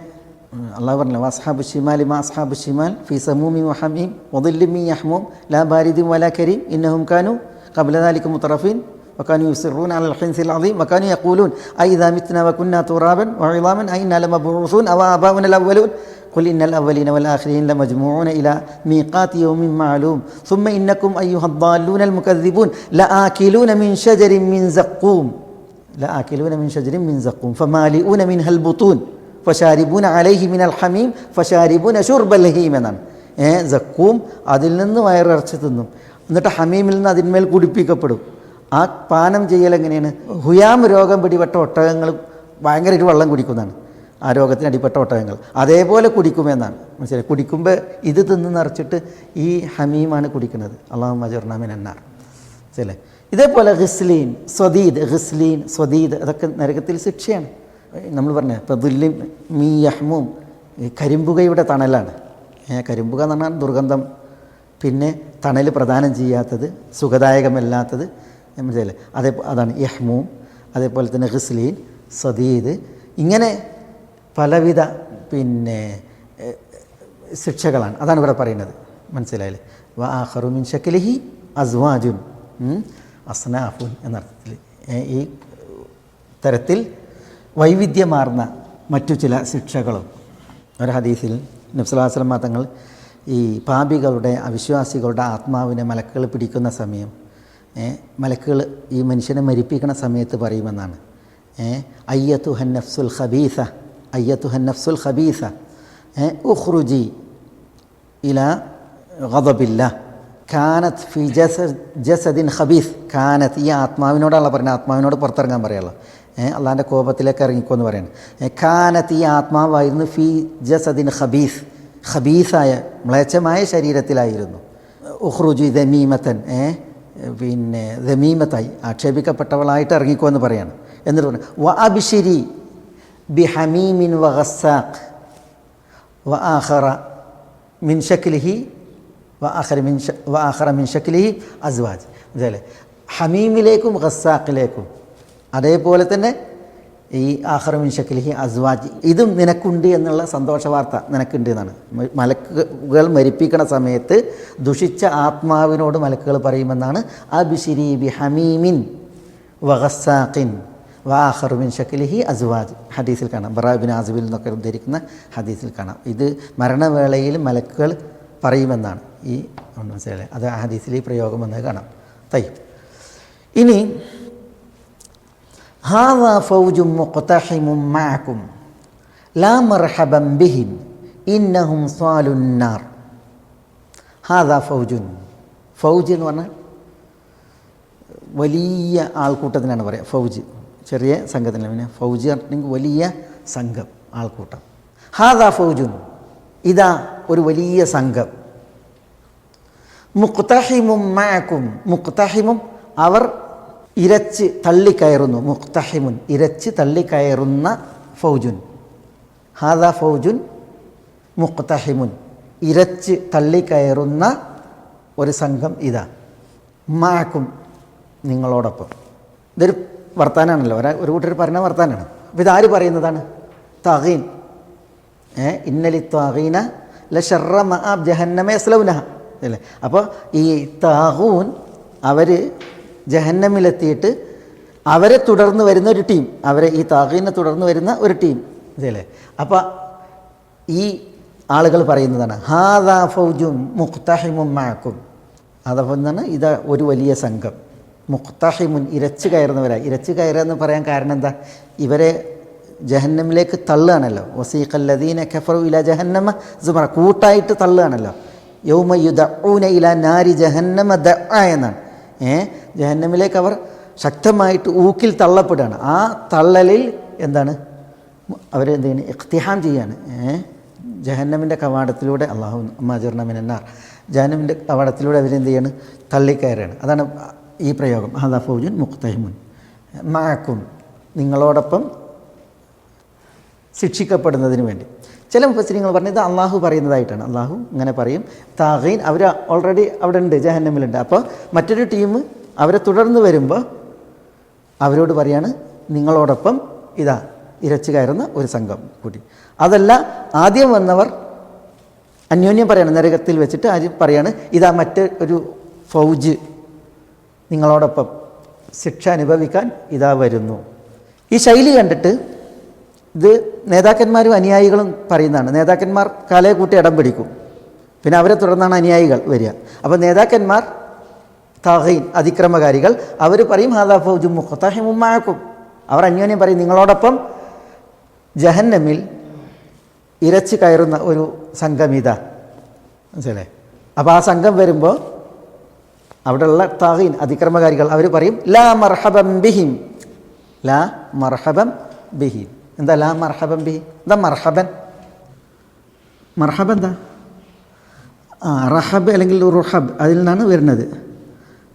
അള്ളാഹു പറഞ്ഞു, വസ്ഹാബു ഷിമാലി മാ അസ്ഹാബു ഷിമാൽ ഫീ സമൂമി വഹമീം വദില്ലിൻ മിൻ യഹ്മൂം ലാ ബാരിദിൻ വലാ കരീം ഇന്നഹും കാനൂ ഖബ്ല ദാലിക മുതറഫീൻ വകാനൂ യുസിറൂന അലൽ ഹിൻസിൽ അദീം വകാനൂ യഖൂലൂൻ അഇദാ മിത്നാ വകുന്നാ തുറാബൻ വഇളാമൻ അഇന്നാ ലമബ്ഊസൂൻ അവ ആബാഉനൽ അവ്വലൂൻ ഖുൽ ഇന്നൽ അവ്വലീന വൽ ആഖിരീന ലമജ്മൂഊന ഇലാ മീഖാതി യൗമിൻ മഅലൂം സുമ്മ ഇന്നകും അയ്യുഹദ് ദ്ദാല്ലൂനൽ മുകദ്ദിബൂൻ ലആകിലൂന മിൻ ഷജരിൻ മിൻ സഖൂം ഫമാലിഊന മിൻഹൽ ബുതൂൻ ഫശാരിബൂന അലൈഹി മിനൽ ഹമീം ഫശാരിബൂന ശുർബൽ ഹീം എന്നാണ്. സക്കൂം അതിൽ നിന്ന് വയറിറച്ച് തിന്നും, എന്നിട്ട് ഹമീമിൽ നിന്ന് അതിന്മേൽ കുടിപ്പിക്കപ്പെടും. ആ പാനം ചെയ്യൽ എങ്ങനെയാണ്? ഹുയാം രോഗം പിടിപെട്ട ഒട്ടകങ്ങൾ ഭയങ്കരമായിട്ട് വെള്ളം കുടിക്കുന്നതാണ്. ആ രോഗത്തിന് അടിപ്പെട്ട ഒട്ടകങ്ങൾ അതേപോലെ കുടിക്കുമെന്നാണ് മനസ്സിലായി. കുടിക്കുമ്പോൾ ഇത് തിന്ന് നിറച്ചിട്ട് ഈ ഹമീമാണ് കുടിക്കുന്നത്. അല്ലാഹുമ്മ അജിർനാ മിനന്നാർ. മനസ്സിലായി. ഇതേപോലെ ഗിസ്ലീൻ, സ്വദീദ് അതൊക്കെ നരകത്തിൽ ശിക്ഷയാണ്. നമ്മൾ പറഞ്ഞ ഇപ്പോൾ ദുല്ലിം മീ യഹ്മൂം, കരിമ്പുകയുടെ തണലാണ്. കരിമ്പുക എന്ന് പറഞ്ഞാൽ ദുർഗന്ധം, പിന്നെ തണൽ പ്രദാനം ചെയ്യാത്തത്, സുഖദായകമല്ലാത്തത്. മനസ്സിലല്ലേ? അതാണ് യഹ്മൂം. അതേപോലെ തന്നെ ഗിസ്ലീൻ, സ്വദീദ്, ഇങ്ങനെ പലവിധ പിന്നെ ശിക്ഷകളാണ്. അതാണ് ഇവിടെ പറയുന്നത്. മനസ്സിലായില്ലേ? വ ആഖറു മിൻ ശക്ലിഹി അസ്വാജുൻ അസ്നാഫുൻ എന്നർത്ഥത്തിൽ ഈ തരത്തിൽ വൈവിധ്യമാർന്ന മറ്റു ചില ശിക്ഷകളും. ഒരു ഹദീസിൽ നബി സല്ലല്ലാഹു അലൈഹി വസല്ലം തങ്ങൾ ഈ പാപികളുടെ, അവിശ്വാസികളുടെ ആത്മാവിനെ മലക്കുകൾ പിടിക്കുന്ന സമയം മലക്കുകൾ ഈ മനുഷ്യനെ മരിപ്പിക്കുന്ന സമയത്ത് പറയുമെന്നാണ്, അയ്യത്തുഹൻ നഫ്സുൽ ഖബീസ ഉഖ്റുജി ഇലാ ഗദബില്ലാ കാനത്ത് ഫി ജസദിൻ ഖബീസ്. കാനത്ത് ഈ ആത്മാവിനോടാണല്ലോ പറയുന്നത്, ആത്മാവിനോട് പുറത്തിറങ്ങാൻ പറയുള്ളൂ. അള്ളാഹിൻ്റെ കോപത്തിലേക്ക് ഇറങ്ങിക്കോന്ന് പറയണം. കാനത്ത് ഈ ആത്മാവായിരുന്നു ഫി ജസദിൻ ഖബീസായ മ്ലേച്ഛമായ ശരീരത്തിലായിരുന്നു. ഉഖ്റുജി ദമീമത്തൻ, പിന്നെ ദമീമത്തായി ആക്ഷേപിക്കപ്പെട്ടവളായിട്ട് ഇറങ്ങിക്കോന്ന് പറയാണ്. എന്നിട്ട് പറഞ്ഞു വ അബ്ശിരി ബി ഹമീമിൻ വ ഗസ്സാഖ് വ ആഖറ മിൻ ശക്ലിഹി വ മിൻ ശക്ലിഹി അസ്വാജ്. അതല്ലേ, ഹമീമിലേക്കും ഗസ്സാഖിലേക്കും അതേപോലെ തന്നെ ഈ ആഖറ മിൻ ശക്ലിഹി അസ്വാജ്, ഇതും നിനക്കുണ്ട് എന്നുള്ള സന്തോഷ വാർത്ത നിനക്കുണ്ട് എന്നാണ്. മലക്കുകൾ മരിപ്പിക്കണ സമയത്ത് ദുഷിച്ച ആത്മാവിനോട് മലക്കുകൾ പറയുമെന്നാണ് അബ്ശിരി ബി ഹമീമിൻ വ ഗസ്സാഖിൻ വ ആഖറ മിൻ ശക്ലിഹി അസ്വാജ്. ഹദീസിൽ കാണാം, ബറാ ഇബ്നു ആസിബിൽ നിന്നൊക്കെ ഉദ്ധരിക്കുന്ന ഹദീസിൽ കാണാം. ഇത് മരണവേളയിൽ മലക്കുകൾ പറയുമെന്നാണ്. ഈ മനസ്സിലായി, അത് ആ ഹദീസിൽ ഈ പ്രയോഗം വന്നത് കാണാം. ഇനി ഹാദാ ഫൗജും മുഖ്തഹിമും മഅകും ലാ മർഹബൻ ബിഹിം ഇന്നഹും സ്വാലുൻ നാർ. ഹാദാ ഫൗജുൻ, ഫൗജ് എന്ന് പറഞ്ഞാൽ വലിയ ആൾക്കൂട്ടത്തിനാണ് പറയുക. ഫൗജ് ചെറിയ സംഘത്തിനല്ല, പിന്നെ ഫൗജ് പറഞ്ഞിട്ടുണ്ടെങ്കിൽ വലിയ സംഘം, ആൾക്കൂട്ടം. ഹാദാ ഫൗജുൻ, ഇതാ ഒരു വലിയ സംഘം. മുഖ്തഹിമും മഅകും, മുഖ്തഹിമും അവർ ഇരച്ച് തള്ളിക്കയറുന്നു. മുഖ്തഹിമുൻ ഇരച്ച് തള്ളിക്കയറുന്ന ഫൗജുൻ. ഹാദാ ഫൗജുൻ മുഖ്തഹിമുൻ ഇരച്ച് തള്ളിക്കയറുന്ന ഒരു സംഘം ഇതാ. മഅകും നിങ്ങളോടൊപ്പം. ഇതൊരു വർത്താനാണല്ലോ, ഒരു കൂട്ടർ പറഞ്ഞ വർത്താനാണ്. അപ്പോൾ ഇതാര് പറയുന്നതാണ്? തഗീൻ. ഇന്നലി ത്വാഗീന ലശർറ മആബ് ജഹന്നമ യസ്ലൗനഹ അല്ലേ. അപ്പോൾ ഈ താഗൂൻ അവർ ജഹന്നമിലെത്തിയിട്ട് അവരെ തുടർന്ന് വരുന്ന ഒരു ടീം, അവരെ ഈ താഗീനെ തുടർന്ന് വരുന്ന ഒരു ടീം ഇതല്ലേ. അപ്പോൾ ഈ ആളുകൾ പറയുന്നതാണ് ഹാദാ ഫൗജും മുഖ്തഹിമും മഅകും. അതപ്പോൾ എന്താണ്? ഇതാ ഒരു വലിയ സംഘം. മുഖ്തഹിമുൻ ഇരച്ച് കയറുന്നവരായി. ഇരച്ച് കയറുക എന്ന് പറയാൻ കാരണം എന്താ? ഇവരെ ജഹന്നമിലേക്ക് തള്ളുകയാണല്ലോ. വസീഖല്ലദീന കഫറു ഇലാ ജഹന്നമ സുമറ, കൂട്ടായിട്ട് തള്ളുകയാണല്ലോ. യൗമ യുദഊന ഇലാ നാരി ജഹന്നമ ദഅ എന്നാണ്. ജഹന്നമിലേക്ക് അവർ ശക്തമായിട്ട് ഊക്കിൽ തള്ളപ്പെടുകയാണ്. ആ തള്ളലിൽ എന്താണ്? അവരെന്ത് ചെയ്യുന്നത്? ഇഖ്തിഹാം ചെയ്യാണ്. ജഹന്നമിൻ്റെ കവാടത്തിലൂടെ, അല്ലാഹുമ്മ അജിർനാ മിനന്നാർ, ജഹന്നമിൻ്റെ കവാടത്തിലൂടെ അവരെന്ത് ചെയ്യാണ്? തള്ളിക്കയറുകയാണ്. അതാണ് ഈ പ്രയോഗം ഹാദാ ഫൗജുൻ മുഖ്തഹിമുൻ മഅക്കും, നിങ്ങളോടൊപ്പം ശിക്ഷിക്കപ്പെടുന്നതിന് വേണ്ടി. ചില മുഫസ്സിരിങ്ങൾ പറഞ്ഞത് അള്ളാഹു പറയുന്നതായിട്ടാണ്. അള്ളാഹു ഇങ്ങനെ പറയും, താഗീൻ അവർ ഓൾറെഡി അവിടെ ഉണ്ട്, ജഹന്നമിലുണ്ട്. അപ്പോൾ മറ്റൊരു ടീം അവരെ തുടർന്ന് വരുമ്പോൾ അവരോട് പറയാണ് നിങ്ങളോടൊപ്പം ഇതാ ഇരച്ചു കയറുന്ന ഒരു സംഘം കൂടി. അതല്ല, ആദ്യം വന്നവർ അന്യോന്യം പറയാണ്, നരകത്തിൽ വെച്ചിട്ട് ആദ്യം പറയാണ് ഇതാ മറ്റൊരു ഫൗജ് നിങ്ങളോടൊപ്പം ശിക്ഷ അനുഭവിക്കാൻ ഇതാ വരുന്നു. ഈ ശൈലി കണ്ടിട്ട് ഇത് നേതാക്കന്മാരും അനുയായികളും പറയുന്നതാണ്. നേതാക്കന്മാർ കാലയെ കൂട്ടി ഇടം പിടിക്കും, പിന്നെ അവരെ തുടർന്നാണ് അനുയായികൾ വരിക. അപ്പോൾ നേതാക്കന്മാർ താഗീൻ അതിക്രമകാരികൾ അവർ പറയും ഹാദാ ഫൗജും മുഖ്തഹിമുൻ മഅക്കും, അവർ അന്യോന്യം പറയും നിങ്ങളോടൊപ്പം ജഹന്നമിൽ ഇരച്ച് കയറുന്ന ഒരു സംഘമിത. മനസ്സിലായി? അപ്പോൾ ആ സംഘം വരുമ്പോൾ അവിടെയുള്ള താഗീൻ അതിക്രമകാരികൾ അവർ പറയും ലാ മർഹബൻ ബിഹിം, ലാ മർഹബൻ ബിഹിം. എന്താ ലാ മർഹബൻ ബിഹിം? എന്താ മർഹബൻ? മർഹബൻ എന്താ? റഹബ് അല്ലെങ്കിൽ റുഹബ്, അതിൽ നിന്നാണ് വരുന്നത്.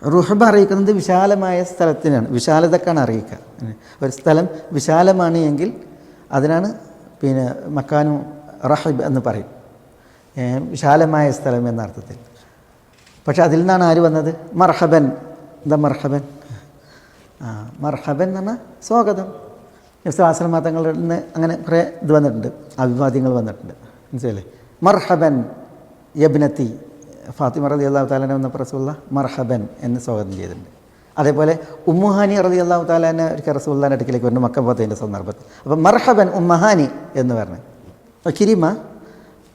റുഹബ് അറിയിക്കുന്നത് വിശാലമായ സ്ഥലത്തിനാണ്, വിശാലതക്കാണ് അറിയിക്കുക. ഒരു സ്ഥലം വിശാലമാണ് എങ്കിൽ അതിനാണ് പിന്നെ മക്കാനു റഹബ് എന്ന് പറയും, വിശാലമായ സ്ഥലം എന്ന അർത്ഥത്തിൽ. പക്ഷെ അതിൽ നിന്നാണ് ആര് വന്നത്? മർഹബൻ. എന്താ മർഹബൻ? മർഹബൻ എന്ന് പറഞ്ഞാൽ സ്വാഗതം. നബി തങ്ങളിൽ നിന്ന് അങ്ങനെ കുറേ ഇത് വന്നിട്ടുണ്ട്, അഭിവാദ്യങ്ങൾ വന്നിട്ടുണ്ട്. മനസ്സിലല്ലേ? മർഹബൻ യബ്നത്തി, ഫാത്തിമ റളിയല്ലാഹു തആല അൻഹ വന്നപ്പോൾ റസൂലുള്ളാഹി മർഹബൻ എന്ന് സ്വാഗതം ചെയ്തിട്ടുണ്ട്. അതേപോലെ ഉമ്മുഹാനി റളിയല്ലാഹു തആല അൻഹ ഒരിക്കൽ റസൂലുള്ളാഹിന്റെ അടുക്കിലേക്ക് വരുന്നു മക്ക ഫതഹിൻ്റെ സന്ദർഭത്തിൽ. അപ്പം മർഹബൻ ഉമ്മഹാനി എന്ന് പറഞ്ഞു. ഇക്രിമ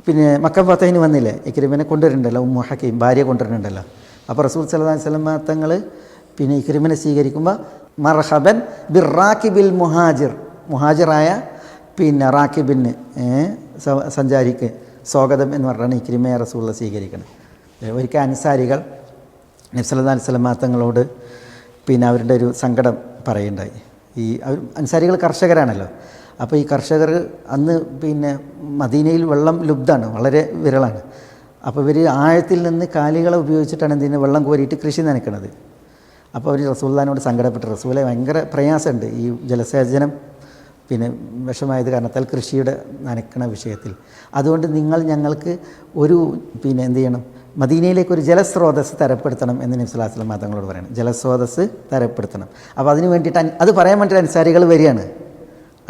പിന്നെ മക്ക ഫതഹിന് വന്നില്ലേ, ഇക്രിമിനെ കൊണ്ടുവരുന്നുണ്ടല്ലോ, ഉമ്മു ഹക്കീം ഭാര്യ കൊണ്ടുവരുന്നുണ്ടല്ലോ. അപ്പോൾ റസൂൽ സല്ലല്ലാഹു അലൈഹി വസല്ലം തങ്ങൾ പിന്നെ ഇക്രിമിനെ സ്വീകരിക്കുമ്പോൾ മർഹബൻ ബിർ റാക്കിബിൽ മുഹാജിർ, മുഹാജിറായ പിന്നെ റാക്കിബിന് സഞ്ചാരിക്ക് സ്വാഗതം എന്ന് പറഞ്ഞാണ് ഇക്രിമയെ റസൂലുള്ള സ്വീകരിക്കണം. ഒരിക്കൽ അൻസാരികൾ നബി സല്ലല്ലാഹു അലൈഹി വസല്ലം തങ്ങളോട് പിന്നെ അവരുടെ ഒരു സങ്കടം പറയുണ്ടായി. ഈ അവർ അൻസാരികൾ കർഷകരാണല്ലോ. അപ്പോൾ ഈ കർഷകർ അന്ന് പിന്നെ മദീനയിൽ വെള്ളം ലുബ്ധാണ്, വളരെ വിരളാണ്. അപ്പോൾ ഇവർ ആഴത്തിൽ നിന്ന് കാലികളെ ഉപയോഗിച്ചിട്ടാണ് എന്തിന് വെള്ളം കോരിയിട്ട് കൃഷി നനയ്ക്കുന്നത്. അപ്പോൾ അവർ റസൂലുള്ളാഹിനോട് സങ്കടപ്പെട്ടു, റസൂലെ ഭയങ്കര പ്രയാസമുണ്ട് ഈ ജലസേചനം പിന്നെ വിഷമായത് കാരണത്താൽ കൃഷിയുടെ നനയ്ക്കണ വിഷയത്തിൽ. അതുകൊണ്ട് നിങ്ങൾ ഞങ്ങൾക്ക് ഒരു പിന്നെ എന്ത് ചെയ്യണം, മദീനയിലേക്കൊരു ജലസ്രോതസ് തരപ്പെടുത്തണം എന്ന് നബി സ്വല്ലല്ലാഹു അലൈഹി വസല്ലം തങ്ങളോട് പറയണം. ജലസ്രോതസ് തരപ്പെടുത്തണം. അപ്പോൾ അതിന് വേണ്ടിയിട്ട് അത് പറയാൻ വേണ്ടിയിട്ട് അൻസാരികൾ വരികയാണ്.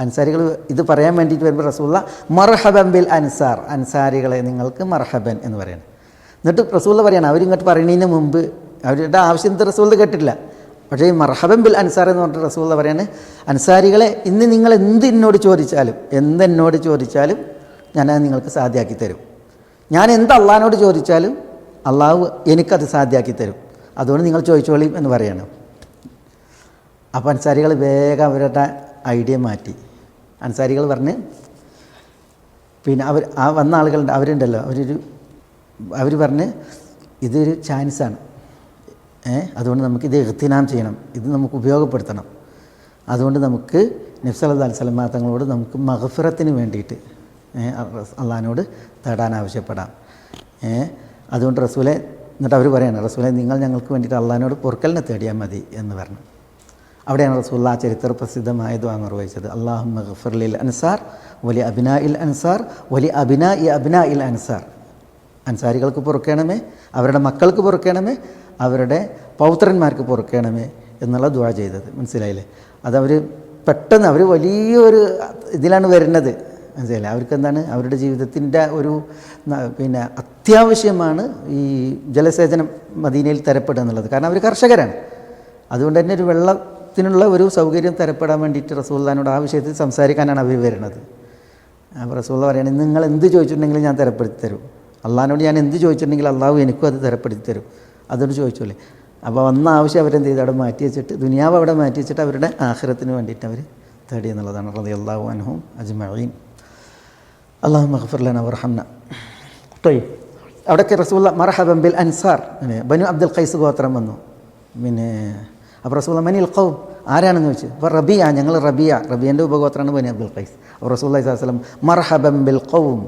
അൻസാരികൾ ഇത് പറയാൻ വേണ്ടിയിട്ട് വരുമ്പോൾ റസൂലുള്ള മർഹബൻ ബിൽ അൻസാർ, അൻസാരികളെ നിങ്ങൾക്ക് മർഹബൻ എന്ന് പറയണം. എന്നിട്ട് റസൂലുള്ള പറയണം, അവരിങ്ങോട്ട് പറയുന്നതിന് മുമ്പ് അവരുടെ ആവശ്യം റസൂലുള്ള കേട്ടിട്ടില്ല. പക്ഷേ ഈ മർഹബൻ ബിൽ അൻസാർ എന്ന് പറഞ്ഞിട്ട് റസൂലുള്ള പറയാണ്, അൻസാരികളെ ഇന്ന് നിങ്ങൾ എന്തെന്നോട് ചോദിച്ചാലും, എന്തെന്നോട് ചോദിച്ചാലും ഞാനത് നിങ്ങൾക്ക് സാധ്യമാക്കി തരും. ഞാൻ എന്ത് അള്ളാഹിനോട് ചോദിച്ചാലും അള്ളാഹു എനിക്കത് സാധ്യമാക്കി തരും. അതുകൊണ്ട് നിങ്ങൾ ചോദിച്ചോളി എന്ന് പറയണം. അപ്പോൾ അൻസാരികൾ വേഗം അവരുടെ ഐഡിയ മാറ്റി. അൻസാരികൾ പറഞ്ഞ് പിന്നെ ആ വന്ന ആളുകളുണ്ട്, അവരുണ്ടല്ലോ, അവർ പറഞ്ഞ് ഇതൊരു ചാൻസാണ്, അതുകൊണ്ട് നമുക്കിത് ഇഗ്തിനാം ചെയ്യണം, ഇത് നമുക്ക് ഉപയോഗപ്പെടുത്തണം. അതുകൊണ്ട് നമുക്ക് നബി സല്ലല്ലാഹു അലൈഹി വസല്ലം തങ്ങളോട് നമുക്ക് മഗ്ഫിറത്തിന് വേണ്ടിയിട്ട് അള്ളാഹിനോട് തേടാൻ ആവശ്യപ്പെടാം. അതുകൊണ്ട് റസൂലെ, എന്നിട്ട് അവർ പറയാണ്, റസൂലെ നിങ്ങൾ ഞങ്ങൾക്ക് വേണ്ടിയിട്ട് അള്ളാഹിനോട് പൊറുക്കലിനെ തേടിയാൽ മതി എന്ന് പറഞ്ഞു. അവിടെയാണ് റസൂലുള്ള ആ ചരിത്ര പ്രസിദ്ധമായ ദുആ നിർവഹിച്ചത്. അല്ലാഹുമ്മ ഗ്ഫിർ ലിൽ അൻസാർ വലി അബ്നാഇൽ അൻസാർ വലി അബ്നാഇ അബ്നാഇൽ അൻസാർ. അൻസാരികൾക്ക് പൊറുക്കണമേ, അവരുടെ മക്കൾക്ക് പൊറുക്കണമേ, അവരുടെ പൗത്രന്മാർക്ക് പൊറുക്കണമേ എന്നുള്ള ദുആ ചെയ്തത്. മനസ്സിലായില്ലേ? അതവർ പെട്ടെന്ന് അവർ വലിയൊരു ഇതിലാണ് വരുന്നത്. മനസ്സിലായില്ലേ? അവർക്ക് എന്താണ്, അവരുടെ ജീവിതത്തിൻ്റെ ഒരു പിന്നെ അത്യാവശ്യമാണ് ഈ ജലസേചനം മദീനയിൽ തരപ്പെടുക എന്നുള്ളത്. കാരണം അവർ കർഷകരാണ്. അതുകൊണ്ട് തന്നെ ഒരു വെള്ളത്തിനുള്ള ഒരു സൗകര്യം തരപ്പെടാൻ വേണ്ടിയിട്ട് റസൂലുള്ളാഹിനോട് ആ വിഷയത്തിൽ സംസാരിക്കാനാണ് അവർ വരുന്നത്. അപ്പോൾ റസൂലുള്ള പറയുകയാണ്, നിങ്ങൾ എന്ത് ചോദിച്ചിട്ടുണ്ടെങ്കിലും ഞാൻ തരപ്പെടുത്തി തരും. അള്ളാഹിനോട് ഞാൻ എന്ത് ചോദിച്ചിട്ടുണ്ടെങ്കിൽ അള്ളാഹു എനിക്കും അത് തരപ്പെടുത്തി തരും. അതോട് ചോദിച്ചോളേ. അപ്പോൾ വന്ന ആവശ്യം അവരെന്ത് ചെയ്ത് അവിടെ മാറ്റി വെച്ചിട്ട്, ദുനിയാവ് അവിടെ മാറ്റി വെച്ചിട്ട് അവരുടെ ആഖിറത്തിന് വേണ്ടിയിട്ട് അവർ തേടി എന്നുള്ളതാണ്. റളിയല്ലാഹു അൻഹും അജ്മഈൻ. അല്ലാഹുമ്മ ഗ്ഫിർ ലനാ വർഹംനാ. അവിടെയൊക്കെ റസൂലുള്ള മർഹബൻ ബിൽ അൻസാർ, ബനു അബ്ദുൽ ഖൈസ് ഗോത്രം വന്നു. പിന്നെ അപ്പോൾ റസൂലുള്ള മനിൽ ഖൗം, ആരാണെന്ന് ചോദിച്ചു. അപ്പോൾ റബിയ, ഞങ്ങൾ റബിയൻ്റെ ഉപഗോത്രമാണ് ബനു അബ്ദുൽ ഖൈസ്. അപ്പോൾ റസൂലുള്ളാഹി സ്വല്ലല്ലാഹു അലൈഹി വസല്ലം മർഹബൻ ബിൽ ഖൗം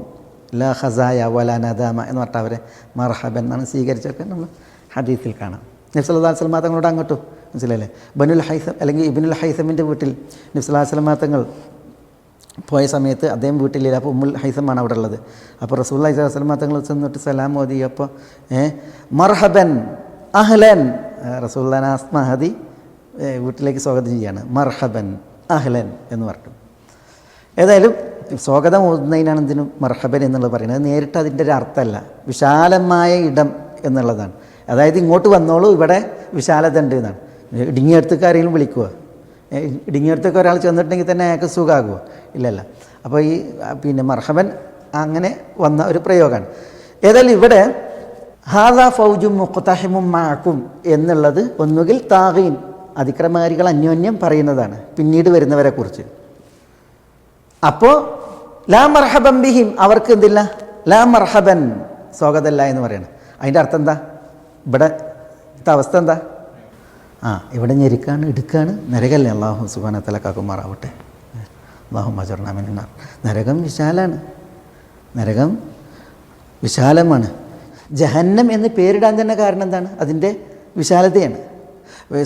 ലാ ഖസായ വലാ നദാമ എന്ന് പറഞ്ഞിട്ട് അവരെ മർഹബൻ എന്നാണ് സ്വീകരിച്ചൊക്കെ നമ്മൾ ഹദീസിൽ കാണാം. നബി സല്ലല്ലാഹു അലൈഹി വസല്ലം തങ്ങളോട് അങ്ങോട്ടും, മനസ്സിലായില്ലേ? ബനുൽ ഹൈസം അല്ലെങ്കിൽ ഇബ്നുൽ ഹൈസമിൻ്റെ വീട്ടിൽ നബി സല്ലല്ലാഹു അലൈഹി വസല്ലം തങ്ങൾ പോയ സമയത്ത് അദ്ദേഹം വീട്ടിലില്ല. അപ്പോൾ ഉമ്മുൽ ഹൈസമാണ് അവിടെ ഉള്ളത്. അപ്പോൾ റസൂലുള്ളാഹി സ്വല്ലല്ലാഹു അലൈഹി വസല്ലം തങ്ങൾ ചെന്നിട്ട് സലാം ഓതി. അപ്പോൾ മർഹബൻ അഹ്ലൻ, റസൂലുള്ളാഹിനെ അസ്മഹദി വീട്ടിലേക്ക് സ്വാഗതം ചെയ്യാണ്. മർഹബൻ അഹ്ലൻ എന്ന് പറഞ്ഞു. ഏതായാലും സ്വാഗതം ഓതുന്നതിനാണ് എന്തിനും മർഹബൻ എന്നുള്ളത് പറയുന്നത്. നേരിട്ട് അതിൻ്റെ ഒരു അർത്ഥമല്ല, വിശാലമായ ഇടം എന്നുള്ളതാണ്. അതായത് ഇങ്ങോട്ട് വന്നോളൂ, ഇവിടെ വിശാലത ഉണ്ട് എന്നാണ്. ഇടുങ്ങിയടുത്തേക്ക് ആരെങ്കിലും വിളിക്കുക? ഇടുങ്ങിയടുത്തേക്ക് ഒരാൾ ചെന്നിട്ടുണ്ടെങ്കിൽ തന്നെ അയാൾക്ക് സുഖമാകുമോ? ഇല്ലല്ല. അപ്പോൾ ഈ പിന്നെ മർഹബൻ അങ്ങനെ വന്ന ഒരു പ്രയോഗമാണ്. ഏതായാലും ഇവിടെ ഹാദാ ഫൗജും മുഖ്തഹിമും മഅക്കും എന്നുള്ളത് ഒന്നുകിൽ താഗീൻ, അതിക്രമകാരികൾ അന്യോന്യം പറയുന്നതാണ് പിന്നീട് വരുന്നവരെ കുറിച്ച്. അപ്പോൾ ലാ മർഹബൻ ബിഹിം, അവർക്ക് എന്തില്ല, ലാ മർഹബൻ, സ്വാഗതമല്ല എന്ന് പറയണം. അതിൻ്റെ അർത്ഥം എന്താ? ഇവിടെ അവസ്ഥ എന്താ? ഇവിടെ ഞെരുക്കാണ്, ഇടുക്കാണ്, നരകല്ലേ. അല്ലാഹു സുബ്ഹാനഹു വ തആല കാക്കുമാറാവട്ടെ. അല്ലാഹുമ്മ അജ്ർനാ മിനൻ നാർ. നരകം വിശാലാണ്, നരകം വിശാലമാണ്. ജഹന്നം എന്ന് പേരിടാൻ തന്നെ കാരണം എന്താണ്? അതിൻ്റെ വിശാലതയാണ്.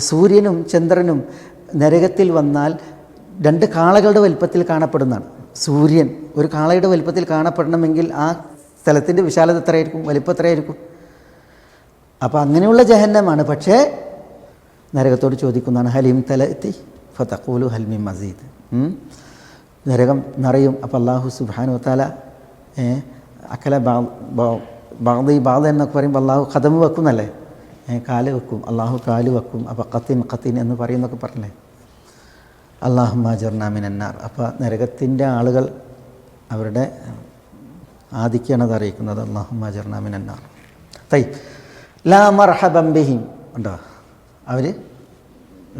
സൂര്യനും ചന്ദ്രനും നരകത്തിൽ വന്നാൽ 2 കാളകളുടെ വലിപ്പത്തിൽ കാണപ്പെടുന്നതാണ്. സൂര്യൻ ഒരു കാളയുടെ വലിപ്പത്തിൽ കാണപ്പെടണമെങ്കിൽ ആ സ്ഥലത്തിൻ്റെ വിശാലത എത്രയായിരിക്കും, വലിപ്പം എത്രയായിരിക്കും? അപ്പോൾ അങ്ങനെയുള്ള ജഹന്നമാണ്. പക്ഷേ നരകത്തോട് ചോദിക്കുന്നതാണ് ഹലിം തലത്തി ഫതഖൂലു ഹൽ മിൻ മസീദ്. നരകം നിറയും. അപ്പോൾ അല്ലാഹു സുബ്ഹാനഹു വ തആല അക്കല ബാദി ബാദ് എന്നൊക്കെ പറയുമ്പോൾ അള്ളാഹു ഖദം വെക്കുന്നല്ലേ, കാല് വെക്കും, അള്ളാഹു കാല് വെക്കും. അപ്പോൾ ഖത്തിൻ എന്ന് പറയുന്നൊക്കെ പറഞ്ഞില്ലേ. അല്ലാഹുമ്മ അജ്ർനാ മിനൻ നാർ. അപ്പോൾ നരകത്തിൻ്റെ ആളുകൾ അവരുടെ ആദിക്കാണ് അത് അറിയിക്കുന്നത്. അല്ലാഹുമ്മ അജ്ർനാ മിനൻ നാർ. ലാ മർഹബൻ ബിഹിം ഉണ്ടോ? അവർ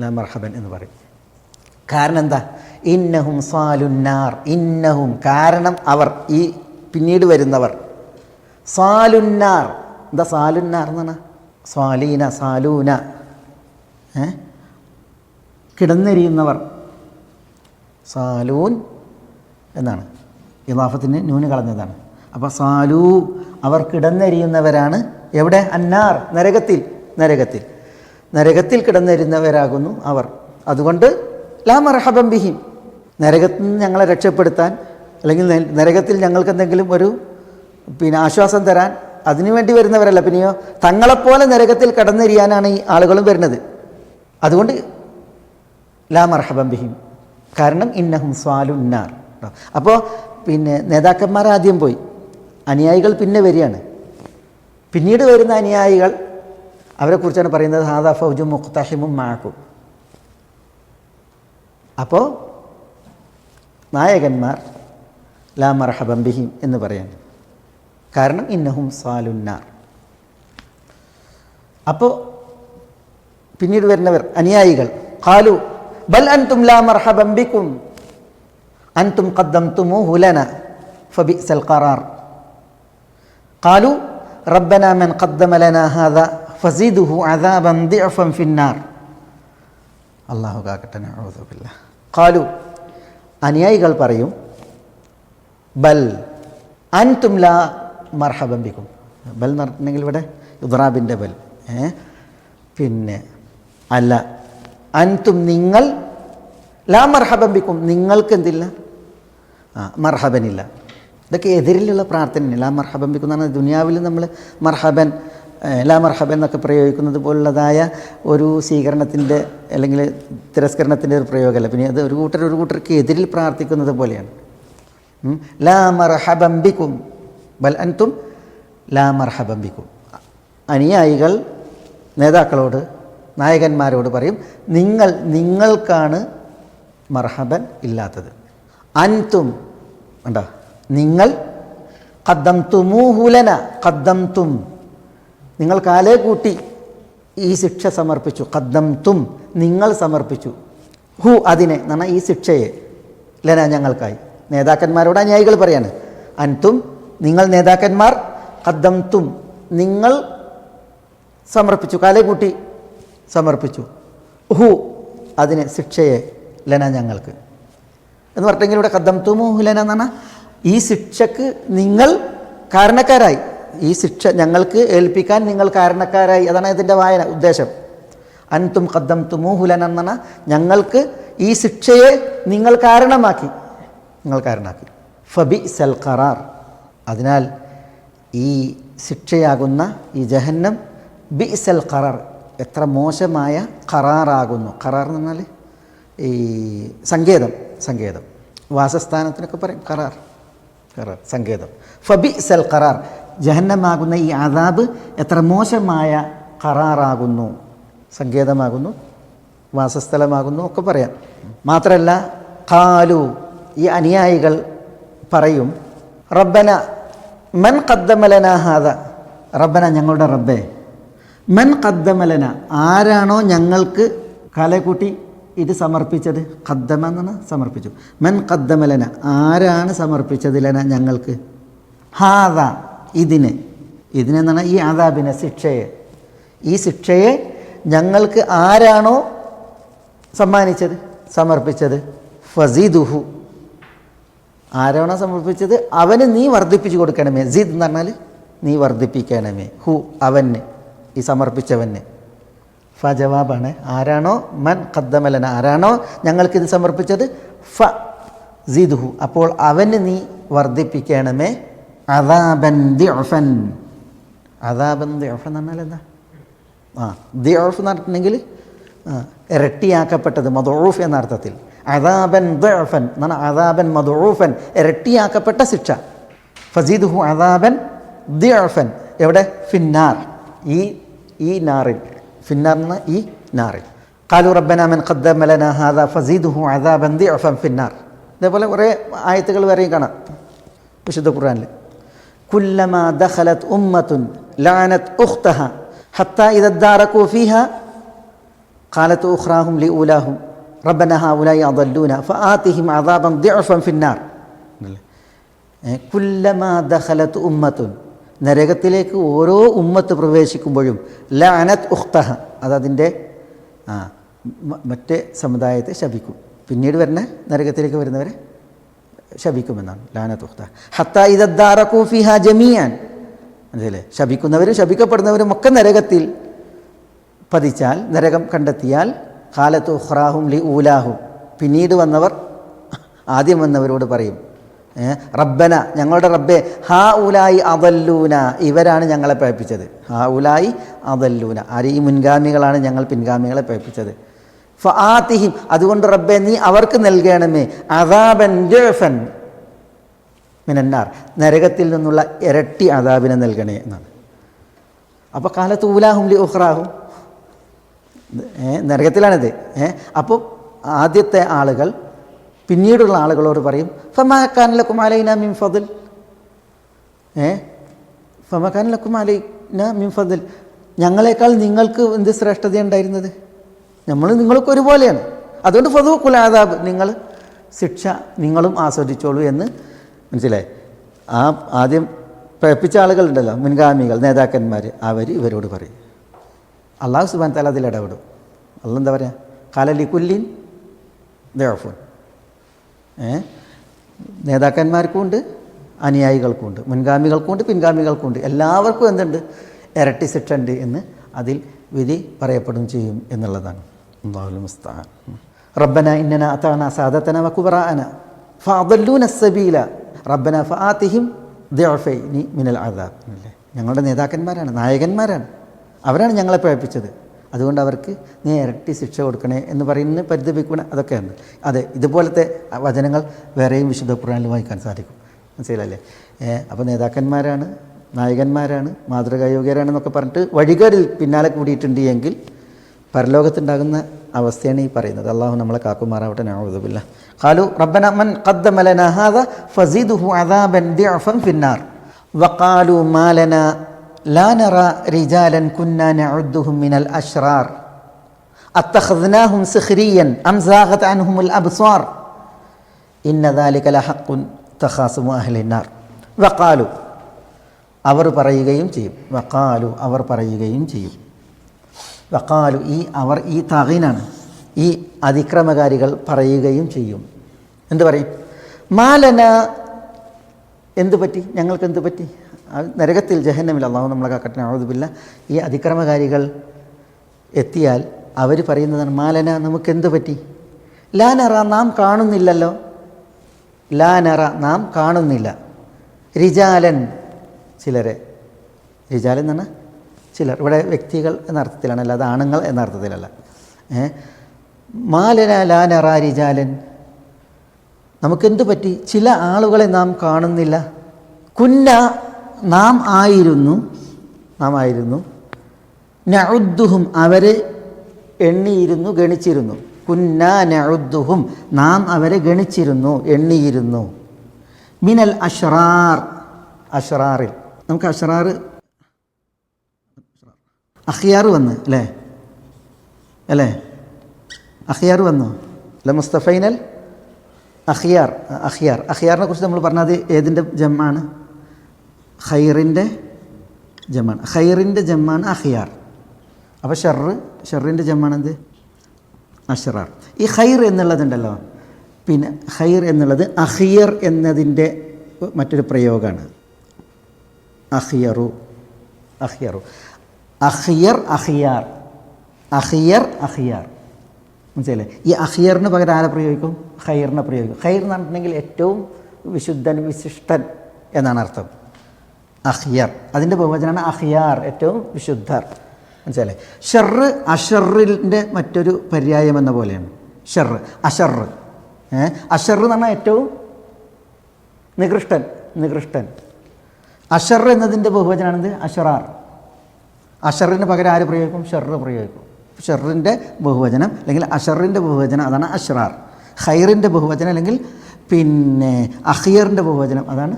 ലാ മർഹബൻ എന്ന് പറയും. കാരണം എന്താ? ഇന്നഹും സാലുന്നാർ. ഇന്നഹും കാരണം അവർ, ഈ പിന്നീട് വരുന്നവർ. സാലുന്നാർ, എന്താ സാലുന്നാർ എന്നാണ്? സ്വാലീന, സാലൂന, കിടന്നെരിയുന്നവർ. സാലൂൻ എന്നാണ്, ഇളാഫത്തിന് നൂന് കളഞ്ഞതാണ്. അപ്പോൾ സാലൂ, അവർ കിടന്നെരിയുന്നവരാണ്. എവിടെ? അന്നാർ, നരകത്തിൽ. നരകത്തിൽ കിടന്നെരിയുന്നവരാകുന്നു അവർ. അതുകൊണ്ട് ലാ മർഹബൻ ബിഹിം, നരകത്തിൽ നിന്ന് ഞങ്ങളെ രക്ഷപ്പെടുത്താൻ, അല്ലെങ്കിൽ നരകത്തിൽ ഞങ്ങൾക്ക് എന്തെങ്കിലും ഒരു ആശ്വാസം തരാൻ അതിനുവേണ്ടി വരുന്നവരല്ല. പിന്നെയോ തങ്ങളെപ്പോലെ നരകത്തിൽ കടന്നെരിയാനാണ് ഈ ആളുകളും വരുന്നത്. അതുകൊണ്ട് ലാ മർഹബൻ ബിഹിം, കാരണം ഇന്നഹും സ്വാലുന്നാർ. അപ്പോൾ നേതാക്കന്മാർ ആദ്യം പോയി, അനുയായികൾ പിന്നെ വരികയാണ്. പിന്നീട് വരുന്ന അനുയായികൾ, അവരെക്കുറിച്ചാണ് പറയുന്നത് ഹാദാ ഫൗജും മുഖ്തഹിമും മഅക്കും. അപ്പോൾ നായകന്മാർ ലാ മർഹബൻ ബിഹിം എന്ന് പറയാൻ കാരണം ഇന്നഹും സാലുന്നാർ. അപ്പോൾ പിന്നീട് വരുന്നവർ അനുയായികൾ ഖാലു ബൽ അൻതും ലാ മർഹബൻ ബിക്കും അൻതും ഖദ്ദംതുമൂഹു ലനാ ഫബിഅ്സൽ ഖറാർ ഖാലു റബ്ബനാ മൻ ഖദ്ദമ ലനാ ഹാദാ ഫസിദുഹു അദാബൻ ദിഅഫൻ ഫിന്നാർ. അല്ലാഹു കാക്കട്ടെ. നഊദു ബില്ലാഹ്. ഖാലു, അനുയായികൾ പറയും, ബൽ അൻതും ലാ മർഹബൻ ബിക്കും. ബൽ എന്ന് പറഞ്ഞിട്ടുണ്ടെങ്കിൽ ഇവിടെ ഇദ്റാബിൻ്റെ ബൽ, അല്ല, അൻതും നിങ്ങൾ, ലാ മർഹബൻ ബിക്കും നിങ്ങൾക്ക് എന്തില്ല, മർഹബനില്ല. ഇതൊക്കെ എതിരിലുള്ള പ്രാർത്ഥനയാണ്. ലാ മർഹബൻ ബിക്കും എന്ന് പറഞ്ഞാൽ ദുനിയാവിൽ നമ്മൾ മർഹബൻ, ലാ മർഹബൻ എന്നൊക്കെ പ്രയോഗിക്കുന്നത് പോലുള്ളതായ ഒരു സ്വീകരണത്തിൻ്റെ അല്ലെങ്കിൽ തിരസ്കരണത്തിൻ്റെ ഒരു പ്രയോഗമല്ല. പിന്നെ അത് ഒരു കൂട്ടർക്ക് എതിരിൽ പ്രാർത്ഥിക്കുന്നത് പോലെയാണ്. ലാ മർഹബൻ ബിക്കും ബൽ അൻതും ലാ മർഹബൻ ബിക്കും. അനുയായികൾ നേതാക്കളോട്, നായകന്മാരോട് പറയും, നിങ്ങൾക്കാണ് മർഹബൻ ഇല്ലാത്തത്. അൻതും ഉണ്ടോ, നിങ്ങൾ ഖദ്ദംതുമൂഹു ലനാ, ഖദ്ദംതും നിങ്ങൾ കാലേ കൂട്ടി ഈ ശിക്ഷ സമർപ്പിച്ചു. ഖദ്ദംതും നിങ്ങൾ സമർപ്പിച്ചു, ഹു അതിനെ എന്ന് പറഞ്ഞാൽ ഈ ശിക്ഷയെ, ലന ഞങ്ങൾക്കായി. നേതാക്കന്മാരോട് അനുയായികൾ പറയാണ്, അൻതും നിങ്ങൾ നേതാക്കന്മാർ, ഖദ്ദംതും നിങ്ങൾ സമർപ്പിച്ചു, കാലേ കൂട്ടി സമർപ്പിച്ചു, ഹു അതിനെ ശിക്ഷയെ, ലന ഞങ്ങൾക്ക് എന്ന് പറഞ്ഞെങ്കിൽ ഇവിടെ ഖദ്ദംതുമൂഹു ലന എന്ന് പറഞ്ഞാൽ ഈ ശിക്ഷക്ക് നിങ്ങൾ കാരണക്കാരായി, ഈ ശിക്ഷ ഞങ്ങൾക്ക് ഏൽപ്പിക്കാൻ നിങ്ങൾ കാരണക്കാരായി. അതാണ് ഇതിൻ്റെ വായന ഉദ്ദേശം. അൻതും ഖദ്ദംതുമൂഹു ലനാ എന്നാണ്, ഞങ്ങൾക്ക് ഈ ശിക്ഷയെ നിങ്ങൾ കാരണമാക്കി. ഫബിഅ്സൽ ഖറാർ. അതിനാൽ ഈ ശിക്ഷയാകുന്ന ഈ ജഹന്നം ബിഅ്സൽ ഖറാർ, എത്ര മോശമായ ഖറാറാകുന്നു. ഖറാർ എന്ന് പറഞ്ഞാൽ ഈ സങ്കേതം വാസസ്ഥാനത്തിനൊക്കെ പറയും ഖറാർ സങ്കേതം. ഫബിഅ്സൽ ഖറാർ, ജഹന്നമാകുന്ന ഈ അദാബ് എത്ര മോശമായ ഖറാറാകുന്നു, സങ്കേതമാകുന്നു, വാസസ്ഥലമാകുന്നു ഒക്കെ പറയാം. മാത്രമല്ല ഖാലു, ഈ അനുയായികൾ പറയും, റബ്ബന മൻ ഖദ്ദമ ലനാ ഹാദ, റബ്ബന ഞങ്ങളുടെ റബ്ബേ, മൻ ഖദ്ദമ ലനാ, ആരാണോ ഞങ്ങൾക്ക് കാലക്കൂട്ടി ഇത് സമർപ്പിച്ചത്. ഖദ്ദമ എന്നാണ് സമർപ്പിച്ചു. മൻ ഖദ്ദമ ലനാ, ആരാണ് സമർപ്പിച്ചത് ലന ഞങ്ങൾക്ക്, ഹാദ ഇതിനെന്നാണ് ഈ അദാബിനെ, ശിക്ഷയെ, ഈ ശിക്ഷയെ ഞങ്ങൾക്ക് ആരാണോ സമ്മാനിച്ചത്, സമർപ്പിച്ചത്, ഫസീദുഹു, ആരാണോ സമർപ്പിച്ചത് അവന് നീ വർദ്ധിപ്പിച്ചു കൊടുക്കണമേ. സിദ് എന്ന് പറഞ്ഞാൽ നീ വർദ്ധിപ്പിക്കണമേ. ഹു അവന്, ഈ സമർപ്പിച്ചവന്. ജവാബാണ്, ആരാണോ മൻ ഖദ്ദമലന, ആരാണോ ഞങ്ങൾക്കിത് സമർപ്പിച്ചത്, ഫ സിദ്ഹു, അപ്പോൾ അവന് നീ വർദ്ധിപ്പിക്കണമേ. അദാബൻ ദിഅഫൻ, അദാബൻ ദിഅഫൻ എന്ന് പറഞ്ഞാൽ എന്താ? ദിഅഫ് എന്ന് പറഞ്ഞിട്ടുണ്ടെങ്കിൽ ഇരട്ടിയാക്കപ്പെട്ടത്, മദ്ഊഫ് എന്ന അർത്ഥത്തിൽ. അദാബൻ ദിഅഫൻ എന്നാണ്, അദാബൻ മദ്ഊഫൻ, ഇരട്ടിയാക്കപ്പെട്ട ശിക്ഷ. ഫസീദുഹു അദാബൻ ദിഅഫൻ, എവിടെ? ഫിന്നാർ, ഈ നാറിൽ. ഫിന്നാർ എന്ന ഈ നാറിൽ. ഖാലു റബ്ബന മൻ ഖദ്ദമ ലനാ ഹാദാ ഫസീദുഹു അദാബൻ ദിഅഫൻ ഫിന്നാർ. ഇതേപോലെ കുറേ ആയത്തുകൾ വേറെയും കാണാം വിശുദ്ധ ഖുർആനിൽ. കുല്ലമാ ദഖലത് ഉമ്മത്തുൻ ലഅനത് ഉഖ്തഹ ഹത്താ ഇദാ ദാറകൂ ഫീഹാ ഖാലത് ഉഖ്റാഹും ലിഊലാഹും റബ്ബന ഹൗലായി അദല്ലൂന ഫആതിഹിം അദാബൻ ദിഅഫൻ ഫിന്നാർ. കുല്ലമാ ദഖലത് ഉമ്മത്തുൻ, നരകത്തിലേക്ക് ഓരോ ഉമ്മത്ത് പ്രവേശിക്കുമ്പോഴും ലഅനത് ഉഖ്തഹ, അതതിൻ്റെ മറ്റേ സമുദായത്തെ ശപിക്കും. പിന്നീട് വരുന്ന നരകത്തിലേക്ക് വരുന്നവരെ ശപിക്കുമെന്നാണ് ലഅനത് ഉഖ്തഹ. ഹത്താ ഇദാ ദാറകൂ ഫീഹാ ജമീഅൻ, മനസ്സിലെ, ശപിക്കുന്നവരും ശപിക്കപ്പെടുന്നവരും ഒക്കെ നരകത്തിൽ പതിച്ചാൽ, നരകം കണ്ടെത്തിയാൽ, ഖാലത്ത് ഉഖ്റാഹും ലി ഊലാഹും, പിന്നീട് വന്നവർ ആദ്യം വന്നവരോട് പറയും, റബ്ബന ഞങ്ങളുടെ റബ്ബേ, ഹാ ഉലായി അദല്ലൂന, ഇവരാണ് ഞങ്ങളെ പഴപ്പിച്ചത്. ഹാ ഉലായി അദല്ലൂന, ആര്? ഈ മുൻഗാമികളാണ് ഞങ്ങൾ പിൻഗാമികളെ പഴപ്പിച്ചത്. ഫആതിഹിം, അതുകൊണ്ട് റബ്ബേ നീ അവർക്ക് നൽകണമേ, അദാബൻ ദിഅഫൻ മിനന്നാർ, നരകത്തിൽ നിന്നുള്ള ഇരട്ടി അദാബിനെ നൽകണേ എന്നാണ്. അപ്പോൾ കാലത്ത് ഊലാഹും ലി ഉഖ്റാഹും, നരകത്തിലാണിത്. അപ്പോൾ ആദ്യത്തെ ആളുകൾ പിന്നീടുള്ള ആളുകളോട് പറയും, ഫമാ കാന ലക്കും അലൈനാ മിൻ ഫദ്ൽ, ഫമാ കാന ലക്കും അലൈനാ മിൻ ഫദ്ൽ, ഞങ്ങളെക്കാൾ നിങ്ങൾക്ക് എന്ത് ശ്രേഷ്ഠതയുണ്ടായിരുന്നത്? നമ്മൾ നിങ്ങൾക്ക് ഒരുപോലെയാണ്. അതുകൊണ്ട് ഫദൂഖുൽ അദാബ്, നിങ്ങൾ ശിക്ഷ നിങ്ങളും ആസ്വദിച്ചോളൂ എന്ന് മനസ്സിലായി. ആ ആദ്യം പഴപ്പിച്ച ആളുകളുണ്ടല്ലോ, മുൻഗാമികൾ, നേതാക്കന്മാർ, അവർ ഇവരോട് പറയും. അള്ളാഹു സുബ്ഹാനഹു തആല അതിൽ ഇടപെടും. അള്ളാഹ് എന്താ പറയുക? ഖാല ലികുല്ലിൻ ദഅഫുൻ, നേതാക്കന്മാർക്കുമുണ്ട്, അനുയായികൾക്കുമുണ്ട്, മുൻഗാമികൾക്കുമുണ്ട്, പിൻഗാമികൾക്കുമുണ്ട്, എല്ലാവർക്കും എന്തുണ്ട്? ഇരട്ടി ശിക്ഷ ഉണ്ട് എന്ന് അതിൽ വിധി പറയപ്പെടും ചെയ്യും എന്നുള്ളതാണ്. അല്ലാഹുൽ മുസ്തആൻ. റബ്ബന ഇന്നനാ അതഅനാ സാദതനാ വകുബറാഅനാ ഫഅദല്ലൂന അസ്സബീല റബ്ബന ഫആതിഹിം ദിഅഫൈനി മിനൽ അദാബ്. ഞങ്ങളുടെ നേതാക്കന്മാരാണ്, നായകന്മാരാണ്, അവരാണ് ഞങ്ങളെ പഴപ്പിച്ചത്, അതുകൊണ്ട് അവർക്ക് നീ ഇരട്ടി ശിക്ഷ കൊടുക്കണേ എന്ന് പറയുന്ന പരിതപിക്കണം. അതൊക്കെയാണ്. അതെ, ഇതുപോലത്തെ വചനങ്ങൾ വേറെയും വിശുദ്ധ ഖുർആനിൽ വായിക്കാൻ സാധിക്കും. മനസ്സിലല്ലേ? അപ്പോൾ നേതാക്കന്മാരാണ്, നായകന്മാരാണ്, മാതൃകായോഗ്യരാണെന്നൊക്കെ പറഞ്ഞിട്ട് വഴികളിൽ പിന്നാലെ കൂടിയിട്ടുണ്ട് എങ്കിൽ പരലോകത്തുണ്ടാകുന്ന അവസ്ഥയാണ് ഈ പറയുന്നത്. അള്ളാഹു നമ്മളെ കാക്കുമാറാവട്ടെ. നഊദു ബില്ലാഹ്. ഖാലു റബ്ബന മൻ ഖദ്ദമ ലനാ ഹാദാ ഫസിദ്ഹു അദാബൻ ദിഅഫൻ ഫിന്നാർ വഖാലു മാ ലനാ ലാ നറാ റിജാലൻ കുന്നാ നഉദ്ദുഹും മിനൽ അശ്റാർ അത്തഖദ്നാഹും സിഖ്രിയൻ അം സാഗത് അൻഹുമുൽ അബ്സാർ ഇന്ന ദാലിക ലഹഖുൻ തഖാസുമു അഹ്ലിൻ നാർ. വഖാലു, അവർ പറയുകയും ചെയ്യും. വഖാലു, അവർ പറയുകയും ചെയ്യും. വഖാലു, ഈ താഗീനാണ്, ഈ അതിക്രമകാരികൾ പറയുകയും ചെയ്യും. എന്ത് പറയും? മാലന, എന്തു പറ്റി, ഞങ്ങൾക്ക് എന്ത് പറ്റി? നരകത്തിൽ ജഹന്നമിൽ, അള്ളാഹു നമ്മളെ കാക്കട്ടെ, നഊദുബില്ലാ. ഈ അതിക്രമകാരികൾ എത്തിയാൽ അവർ പറയുന്നതാണ്, മാലന നമുക്കെന്ത് പറ്റി, ലാ നറ നാം കാണുന്നില്ലല്ലോ, ലാ നറ നാം കാണുന്നില്ല, റിജാലൻ ചിലരെ, റിജാലൻ എന്ന് പറഞ്ഞാൽ ചിലർ, ഇവിടെ വ്യക്തികൾ എന്ന അർത്ഥത്തിലാണ്, അല്ലാതെ ആണുങ്ങൾ എന്ന അർത്ഥത്തിലല്ല. മാലന ലാ നറ റിജാലൻ, നമുക്കെന്ത് പറ്റി, ചില ആളുകളെ നാം കാണുന്നില്ല, കുന്ന നാം ആയിരുന്നു നഉദ്ദുഹും അവരെ എണ്ണിയിരുന്നു, ഗണിച്ചിരുന്നു, കുന്ന നഉദ്ദുഹും നാം അവരെ ഗണിച്ചിരുന്നു, എണ്ണിയിരുന്നു, മിനൽ അഷ്റാർ, അഷ്റാറിൽ, നമുക്ക് അഷ്റാർ അഖിയാർ വന്ന് അല്ലേ അഖിയാർ വന്നു, അല്ല മുസ്തഫൈനൽ അഖിയാറിനെ കുറിച്ച് നമ്മൾ പറഞ്ഞത് ഏതിൻ്റെ ജമ്മാണ്, ഖൈറിൻ്റെ ജമ്മാണ്, ഖൈറിൻ്റെ ജമ്മാണ് അഖിയാർ. അപ്പോൾ ഷെറിൻ്റെ ജമ്മാണെന്ത്, അഷ്റാർ. ഈ ഖൈർ എന്നുള്ളതുണ്ടല്ലോ, പിന്നെ ഖൈർ എന്നുള്ളത് അഖിയർ എന്നതിൻ്റെ മറ്റൊരു പ്രയോഗമാണ്. അഖിയർ മനസ്സിലല്ലേ? ഈ അഖിയറിന് പകരം ആരെ പ്രയോഗിക്കും, ഖൈറിനെ പ്രയോഗിക്കും. ഖൈർ എന്ന് പറഞ്ഞിട്ടുണ്ടെങ്കിൽ ഏറ്റവും വിശുദ്ധൻ, വിശിഷ്ടൻ എന്നാണ് അർത്ഥം. അഖിയർ അതിൻ്റെ ബഹുവചനമാണ് അഖിയാർ, ഏറ്റവും വിശുദ്ധർ, മനസ്സിലല്ലേ? ഷെറ് അഷറിൻ്റെ മറ്റൊരു പര്യായം എന്ന പോലെയാണ്. അഷർ എന്ന് പറഞ്ഞാൽ ഏറ്റവും നികൃഷ്ടൻ. അഷർ എന്നതിൻ്റെ ബഹുവചനാണെന്ത്, അഷറാർ. അഷറിന് പകരം ആര് പ്രയോഗിക്കും, ഷെറ് പ്രയോഗിക്കും. ഷെറിൻ്റെ ബഹുവചനം അല്ലെങ്കിൽ അഷറിൻ്റെ ബഹുവചനം അതാണ് അഷ്റാർ. ഖൈറിൻ്റെ ബഹുവചനം അല്ലെങ്കിൽ പിന്നെ അഖിയറിൻ്റെ ബഹുവചനം അതാണ്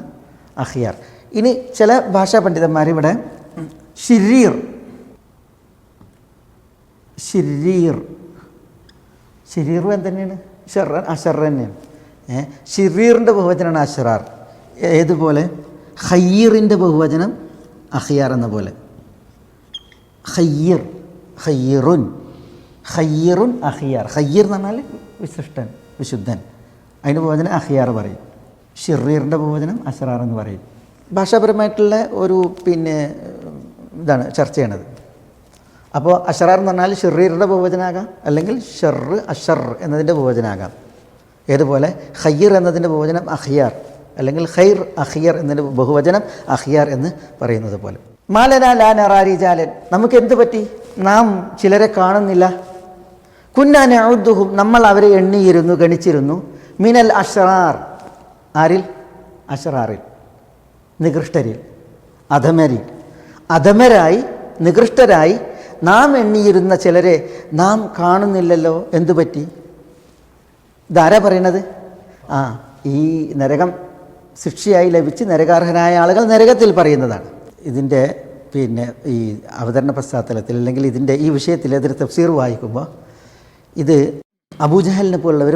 അഖിയാർ. ഇനി ചില ഭാഷാ പണ്ഡിതന്മാർ ഇവിടെ ഷിരീർ എന്തെന്നെയാണ്, അഷർ തന്നെയാണ്. ഷിരീറിൻ്റെ ബഹുവചനമാണ് അഷ്റാർ. ഏതുപോലെ ഖയ്യിറിൻ്റെ ബഹുവചനം അഖിയാർ എന്ന പോലെ. ഖയ്യിറുൻ അഖിയാർ. ഖയ്യിർ എന്ന് പറഞ്ഞാൽ വിശിഷ്ടൻ, വിശുദ്ധൻ. അതിൻ്റെ ബഹുവചനം അഖിയാർ പറയും. ഷിറീറിൻ്റെ ബഹുവചനം അഷ്റാർ എന്ന് പറയും. ഭാഷാപരമായിട്ടുള്ള ഒരു പിന്നെ ഇതാണ് ചർച്ച ചെയ്യണത്. അപ്പോൾ അഷ്റാർ എന്ന് പറഞ്ഞാൽ ഷിറീറിൻ്റെ ബഹുവചനാകാം, അല്ലെങ്കിൽ അഷർ എന്നതിൻ്റെ ബഹുവചനാകാം. ഏതുപോലെ ഖയ്യിർ എന്നതിൻ്റെ ബഹുവചനം അഖിയാർ, അല്ലെങ്കിൽ ഖൈർ അഖിയർ എന്നതിൻ്റെ ബഹുവചനം അഖിയാർ എന്ന് പറയുന്നത് പോലെ. മാലന ലാ നറാ റിജാലൻ, നമുക്ക് എന്ത് പറ്റി, നാം ചിലരെ കാണുന്നില്ല. കുന്ന നഉദ്ദുഹും നമ്മൾ അവരെ എണ്ണിയിരുന്നു, ഗണിച്ചിരുന്നു. മിനൽ അഷ്റാർ, ആരിൽ, അഷ്റാറിൽ, നികൃഷ്ടരിൽ, അധമരായി നികൃഷ്ടരായി നാം എണ്ണിയിരുന്ന ചിലരെ നാം കാണുന്നില്ലല്ലോ, എന്തു പറ്റി? ഇതാരാ പറയണത്? ഈ നരകം ശിക്ഷയായി ലഭിച്ച് നരകാർഹനായ ആളുകൾ നരകത്തിൽ പറയുന്നതാണ്. ഇതിൻ്റെ പിന്നെ ഈ അവതരണ പശ്ചാത്തലത്തിൽ അല്ലെങ്കിൽ ഇതിൻ്റെ ഈ വിഷയത്തിൽ അതൊരു തഫ്സീർ വായിക്കുമ്പോൾ ഇത് അബൂജഹലിനെ പോലുള്ളവർ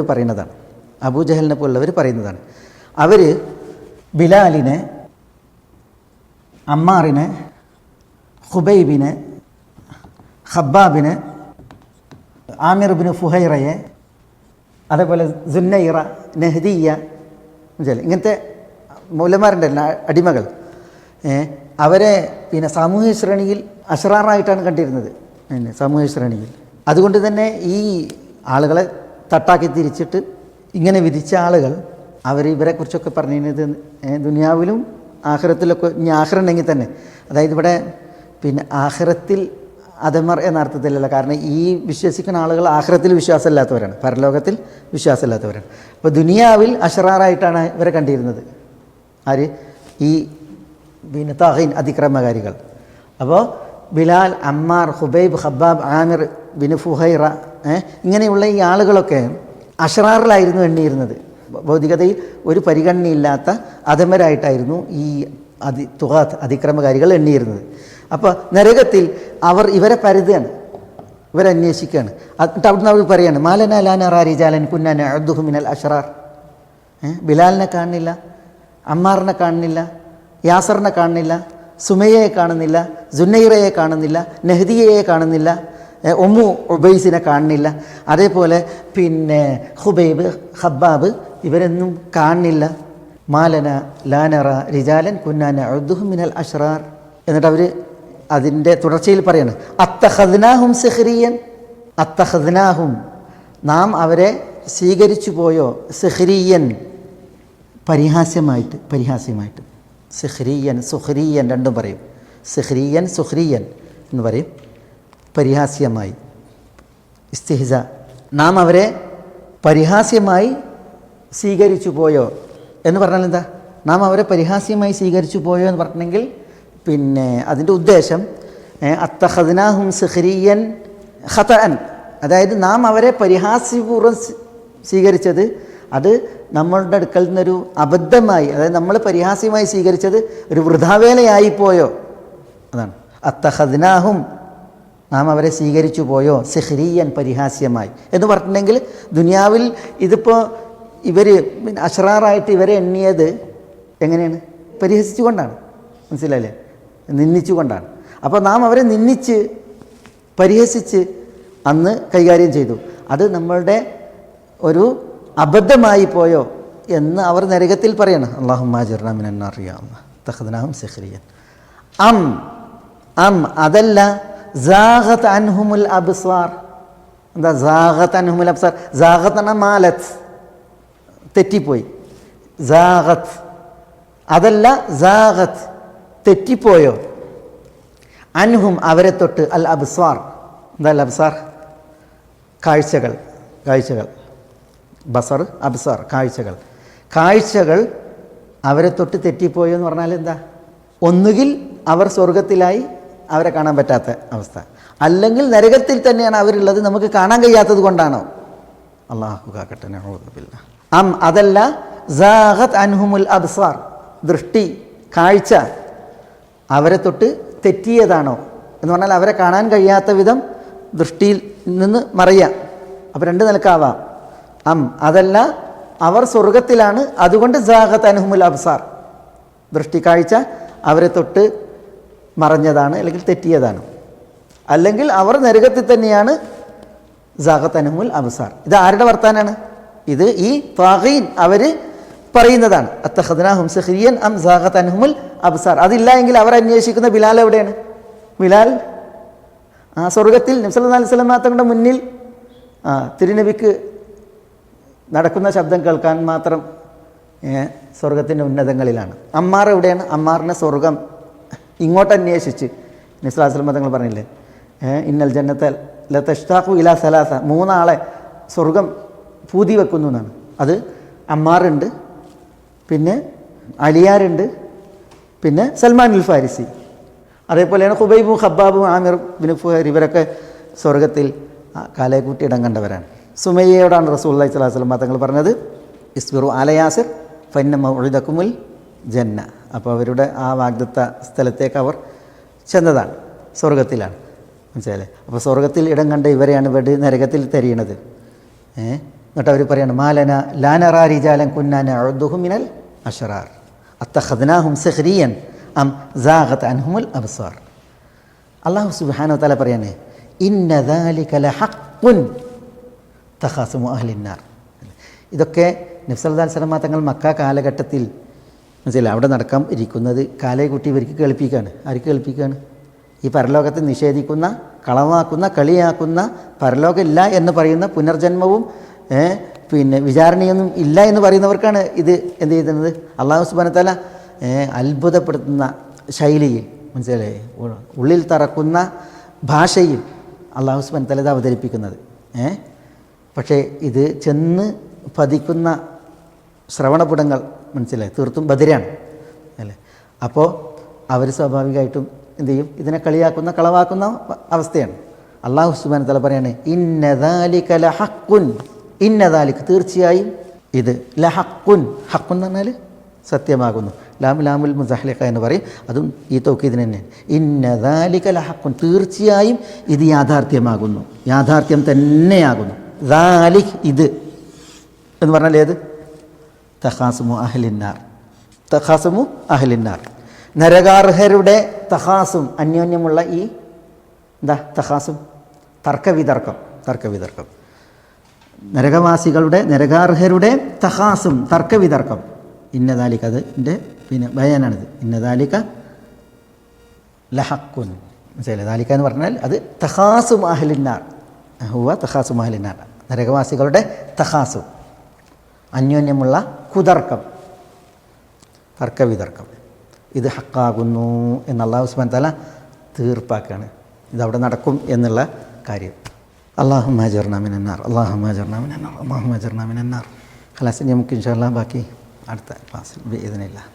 പറയുന്നതാണ്. അവർ ബിലാലിനെ, അമ്മാറിനെ, ഖുബൈബിനെ, ഖബ്ബാബിനെ, ആമിർ ഇബ്നു ഫുഹൈറയെ, അതേപോലെ സുന്നൈറ, നെഹ്ദിയ, ഇങ്ങനത്തെ മൗലമാരുണ്ട് അടിമകൾ, അവരെ പിന്നെ സാമൂഹ്യ ശ്രേണിയിൽ അഷ്റാറായിട്ടാണ് കണ്ടിരുന്നത്, സാമൂഹ്യ ശ്രേണിയിൽ. അതുകൊണ്ട് തന്നെ ഈ ആളുകളെ തട്ടാക്കി തിരിച്ചിട്ട് ഇങ്ങനെ വിധിച്ച ആളുകൾ ഇവരെക്കുറിച്ചൊക്കെ പറഞ്ഞിരുന്നത് ദുനിയാവിലും ആഖിറത്തിലൊക്കെ, ഇനി ആഖിറുണ്ടെങ്കിൽ തന്നെ, അതായത് ഇവിടെ പിന്നെ ആഖിറത്തിൽ അധമർ എന്ന അർത്ഥത്തിലല്ല. കാരണം ഈ വിശ്വസിക്കുന്ന ആളുകൾ ആഖിറത്തിൽ വിശ്വാസമില്ലാത്തവരാണ്, പരലോകത്തിൽ വിശ്വാസമില്ലാത്തവരാണ്. അപ്പോൾ ദുനിയാവിൽ അഷ്റാറായിട്ടാണ് ഇവരെ കണ്ടിരുന്നത്. ആര്? ഈ പിന്നെ താഹീൻ, അതിക്രമകാരികൾ. അപ്പോൾ ബിലാൽ, അമ്മാർ, ഖുബൈബ്, ഖബ്ബാബ്, ആമിർ ബിൻ ഫുഹൈറ, ഇങ്ങനെയുള്ള ഈ ആളുകളൊക്കെ അഷ്റാറിലായിരുന്നു എണ്ണിയിരുന്നത്. ഭൗതികതയിൽ ഒരു പരിഗണനയില്ലാത്ത അധമരായിട്ടായിരുന്നു ഈ അതിക്രമകാരികൾ എണ്ണിയിരുന്നത്. അപ്പോൾ നരകത്തിൽ അവർ ഇവരെ പരുതുകയാണ്, ഇവരന്വേഷിക്കുകയാണ്. എന്നിട്ട് അവിടുന്ന് അവർ പറയാണ്, മാലന ലാ നറാ റിജാലൻ കുന്ന നഉദ്ദുഹും മിനൽ അഷ്റാർ. ബിലാലിനെ കാണുന്നില്ല, അമ്മാറിനെ കാണുന്നില്ല, യാസറിനെ കാണുന്നില്ല, സുമയ്യയെ കാണുന്നില്ല, സുന്നൈറയെ കാണുന്നില്ല, നെഹ്ദിയയെ കാണുന്നില്ല, ഉമ്മു ഉബൈസിനെ കാണുന്നില്ല, അതേപോലെ പിന്നെ ഖുബൈബ്, ഖബ്ബാബ് ഇവരൊന്നും കാണുന്നില്ല. മാലന ലാനറ റിജാലൻ കുന്നാ നഅുദ്ദുഹും മിനൽ അശ്റാർ. എന്നിട്ട് അവർ അതിൻ്റെ തുടർച്ചയിൽ പറയാണ് അത്തഖദ്നാഹും സിഹ്രിയൻ, അത്തഖദ്നാഹും നാം അവരെ സ്വീകരിച്ചു പോയോ, സിഹ്രിയൻ പരിഹാസ്യമായിട്ട്, പരിഹാസ്യമായിട്ട്. സിഹ്രിയൻ സുഹ്രിയൻ രണ്ടും പറയും. സിഹ്രിയൻ സുഹ്രിയൻ എന്ന് പറയും, പരിഹാസ്യമായി. ഇസ്തിഹ്സ, നാം അവരെ പരിഹാസ്യമായി സ്വീകരിച്ചു പോയോ എന്ന് പറഞ്ഞാൽ എന്താ? നാം അവരെ പരിഹാസ്യമായി സ്വീകരിച്ചു പോയോ എന്ന് പറഞ്ഞെങ്കിൽ പിന്നെ അതിൻ്റെ ഉദ്ദേശം അത്തഖദ്നാഹും സിഹ്രിയൻ ഖതഅൻ, അതായത് നാം അവരെ പരിഹാസ്യപൂർവ്വം സ്വീകരിച്ചത് അത് നമ്മളുടെ അടുക്കൽ നിന്നൊരു അബദ്ധമായി, അതായത് നമ്മൾ പരിഹാസ്യമായി സ്വീകരിച്ചത് ഒരു വൃഥാവേലയായിപ്പോയോ, അതാണ്. അത്തഖദ്നാഹും നാം അവരെ സ്വീകരിച്ചു പോയോ സിഹ്രിയൻ പരിഹാസ്യമായി എന്ന് പറഞ്ഞിട്ടുണ്ടെങ്കിൽ ദുനിയാവിൽ ഇതിപ്പോൾ ഇവർ അശ്റാറായിട്ട് ഇവരെ എണ്ണിയത് എങ്ങനെയാണ്? പരിഹസിച്ചുകൊണ്ടാണ്, മനസ്സിലായില്ലേ? നിന്ദിച്ചുകൊണ്ടാണ്. അപ്പോൾ നാം അവരെ നിന്ദിച്ച് പരിഹസിച്ച് അന്ന് കൈകാര്യം ചെയ്തു. അത് നമ്മളുടെ ഒരു അബദ്ധമായി പോയോ എന്ന് അവർ നരകത്തിൽ പറയണം. അല്ലാഹുമ്മ അജിർനാ മിനൻ നാർ യാ അല്ലാഹ് തഖദ്നാഹും സിഖ്രിയൻ. അതല്ല സാഗത് അൻഹുമുൽ അബ്സാർ. എന്താ സാഗത് അൻഹുമുൽ അബ്സാർ? സാഗത്ത് എന്ന മാലത്ത്, തെറ്റിപ്പോയി. സാഗത്ത് അതല്ല, സാഗത്ത് തെറ്റിപ്പോയോ, അൻഹും അവരെ തൊട്ട്, അൽ അബ്സാർ. എന്താ അൽ അബ്സാർ? കാഴ്ചകൾ, കാഴ്ചകൾ. ബസർ അബ്സാർ കാഴ്ചകൾ. കാഴ്ചകൾ അവരെ തൊട്ട് തെറ്റിപ്പോയോ എന്ന് പറഞ്ഞാൽ എന്താ? ഒന്നുകിൽ അവർ സ്വർഗത്തിലായി, അവരെ കാണാൻ പറ്റാത്ത അവസ്ഥ, അല്ലെങ്കിൽ നരകത്തിൽ തന്നെയാണ് അവരുള്ളത്, നമുക്ക് കാണാൻ കഴിയാത്തത് കൊണ്ടാണോ? അല്ലാഹു കാക്കട്ടെ, നഊദു ബില്ലാഹ്. അതല്ല, സാഗത് അൻഹുമുൽ അബ്സാർ, ദൃഷ്ടി, കാഴ്ച അവരെ തൊട്ട് തെറ്റിയതാണോ എന്ന് പറഞ്ഞാൽ അവരെ കാണാൻ കഴിയാത്ത വിധം ദൃഷ്ടിയിൽ നിന്ന് മറയാം. അപ്പോൾ രണ്ട് നിലക്കാവാം. അതല്ല, അവർ സ്വർഗത്തിലാണ്, അതുകൊണ്ട് സാഗത് അൻഹുമുൽ അബ്സാർ, ദൃഷ്ടി കാഴ്ച അവരെ തൊട്ട് മറഞ്ഞതാണ് അല്ലെങ്കിൽ തെറ്റിയതാണ്, അല്ലെങ്കിൽ അവർ നരകത്തിൽ തന്നെയാണ്, സാഗത് അൻഹുമുൽ അബ്സാർ. ഇത് ആരുടെ വർത്താനാണ്? ഇത് ഈ ത്വാഗീൻ അവർ പറയുന്നതാണ്. അത്തഖദ്നാഹും സിഖ്രിയൻ അം സാഗത് അൻഹുമുൽ അബ്സാർ. അതില്ല എങ്കിൽ അവർ അന്വേഷിക്കുന്ന ബിലാൽ എവിടെയാണ്? ബിലാൽ സ്വർഗത്തിൽ നബി സല്ലല്ലാഹു അലൈഹി വസല്ലം തങ്ങളുടെ മുന്നിൽ തിരുനബിക്ക് നടക്കുന്ന ശബ്ദം കേൾക്കാൻ മാത്രം സ്വർഗത്തിൻ്റെ ഉന്നതങ്ങളിലാണ്. അമ്മാർ എവിടെയാണ്? അമ്മാറിനെ സ്വർഗം ഇങ്ങോട്ട് അന്വേഷിച്ച് നബി സല്ലല്ലാഹു അലൈഹി വസല്ലം തങ്ങൾ പറഞ്ഞില്ലേ, ഇന്നൽ ജന്നത ലതഷ്താഖു ഇലാ സലാസ, മൂന്നാളെ സ്വർഗം പൂതി വെക്കുന്നു എന്നാണ്. അത് അമ്മാറുണ്ട്, പിന്നെ അലിയാരുണ്ട്, പിന്നെ സൽമാനുൽ ഫാരിസി, അതേപോലെയാണ് ഖുബൈബും ഖബ്ബാബും ആമിർ ബിൻ ഫുഹൈർ, ഇവരൊക്കെ സ്വർഗത്തിൽ കാലേക്കൂട്ടി ഇടം കണ്ടവരാണ്. സുമയ്യയോടാണ് റസൂലുള്ളാഹി സ്വല്ലല്ലാഹു അലൈഹി വസല്ലം തങ്ങൾ പറഞ്ഞത്, ഇസ്ബിറു അല യാസിർ ഫഇന്ന മൗഇദകുമുൽ ജന്ന. അപ്പോൾ അവരുടെ ആ വാഗ്ദത്ത സ്ഥലത്തേക്ക് അവർ ചെന്നതാണ്, സ്വർഗത്തിലാണ്, മനസ്സിലായില്ലേ? അപ്പോൾ സ്വർഗത്തിൽ ഇടം കണ്ട ഇവരെയാണ് ഇവിടെ നരകത്തിൽ തെരയണത്. എന്നിട്ട് അവർ പറയാണ് മാലന ലാനറാ റിജാലൻ കുന്നാ നഅുദ്ദുഹും മിനൽ അശ്റാർ അത്തഖദ്നാഹും സിഖ്രിയൻ അം സാഗത് അൻഹുമുൽ അബ്സാർ. അല്ലാഹു സുബ്ഹാനഹു വ തആല പറയാണ് ഇന്ന ദാലിക ലഹഖ്ഖുൻ തഖാസുമു അഹ്ലിന്നാർ. ഇതൊക്കെ നബി സല്ലല്ലാഹു അലൈഹി വസല്ലം തങ്ങൾ മക്ക കാലഘട്ടത്തിൽ മനസ്സിലായി അവിടെ നടക്കാൻ ഇരിക്കുന്നത് കാലേക്കുട്ടി ഇവർക്ക് കേൾപ്പിക്കുകയാണ്. ആർക്ക് കേൾപ്പിക്കുകയാണ്? ഈ പരലോകത്തെ നിഷേധിക്കുന്ന, കളവാക്കുന്ന, കളിയാക്കുന്ന, പരലോകമില്ല എന്ന് പറയുന്ന, പുനർജന്മവും പിന്നെ വിചാരണയൊന്നും ഇല്ല എന്ന് പറയുന്നവർക്കാണ് ഇത് എന്ത് ചെയ്യുന്നത്? അല്ലാഹു സുബ്ഹാനഹു വ തആല അത്ഭുതപ്പെടുത്തുന്ന ശൈലിയിൽ, മനസ്സിലായി, ഉള്ളിൽ തറക്കുന്ന ഭാഷയിൽ അല്ലാഹു സുബ്ഹാനഹു വ തആല ഇത് അവതരിപ്പിക്കുന്നത്. പക്ഷേ ഇത് ചെന്ന് പതിക്കുന്ന ശ്രവണപുടങ്ങൾ മനസ്സിലായി തീർത്തും ബദിരാണ് അല്ലേ. അപ്പോൾ അവർ സ്വാഭാവികമായിട്ടും എന്ത് ചെയ്യും? ഇതിനെ കളിയാക്കുന്ന, കളവാക്കുന്ന അവസ്ഥയാണ്. അല്ലാഹു സുബ്ഹാനഹു വ തആല പറയാണ് ഇന്ന ദാലിക ലഹഖുൻ, ഇന്ന ദാലിക തീർച്ചയായും ഇത്, ലഹഖുൻ, ഹഖുൻ എന്ന് പറഞ്ഞാൽ സത്യമാകുന്നു, ലാമുൽ മുസഹ്ലിഖ എന്ന് പറയും, അതും ഈ തൗക്കീദിന് തന്നെ. ഇന്ന ദാലിക ലഹഖുൻ, തീർച്ചയായും ഇത് യാഥാർത്ഥ്യമാകുന്നു, യാഥാർത്ഥ്യം തന്നെയാകുന്നു. ദാലിക്, ഇത് എന്ന് പറഞ്ഞാൽ ഏത്? തഖാസുമു അഹ്ലിന്നാർ, തഖാസുമു അഹ്ലിന്നാർ, നരകാർഹരുടെ തഖാസും, അന്യോന്യമുള്ള ഈ എന്താ തഖാസും? തർക്കവിതർക്കം, തർക്കവിതർക്കം. നരകവാസികളുടെ, നരകാർഹരുടെ തഖാസും, തർക്കവിതർക്കം. ഇന്നദാലിക അതിൻ്റെ പിന്നെ ബയാനാണിത്. ഇന്നദാലിക ലഹക്കുൻ. മനസ്സിലായില്ലേ? ദാലിക എന്ന് പറഞ്ഞാൽ അത് തഖാസും അഹ്ലിന്നാർ, ഹുവ തഖാസും അഹ്ലിന്നാർ, നരകവാസികളുടെ തഖാസും, അന്യോന്യമുള്ള കുതർക്കം, തർക്കവിതർക്കം, ഇത് ഹക്കാകുന്നു എന്ന് അല്ലാഹു സുബ്ഹാനഹു വ തആല തീർപ്പാക്കുകയാണ്. ഇതവിടെ നടക്കും എന്നുള്ള കാര്യം. അല്ലാഹുമ്മ അജിർനാ മിനന്നാർ, അല്ലാഹുമ്മ അജിർനാ മിനന്നാർ, അല്ലാഹുമ്മ അജിർനാ മിനന്നാർ. ഖലാസ്. നമുക്ക് ഇൻഷാ അല്ലാഹ് ബാക്കി അടുത്ത ക്ലാസ്സിൽ ബിഇദ്നില്ലാഹ്.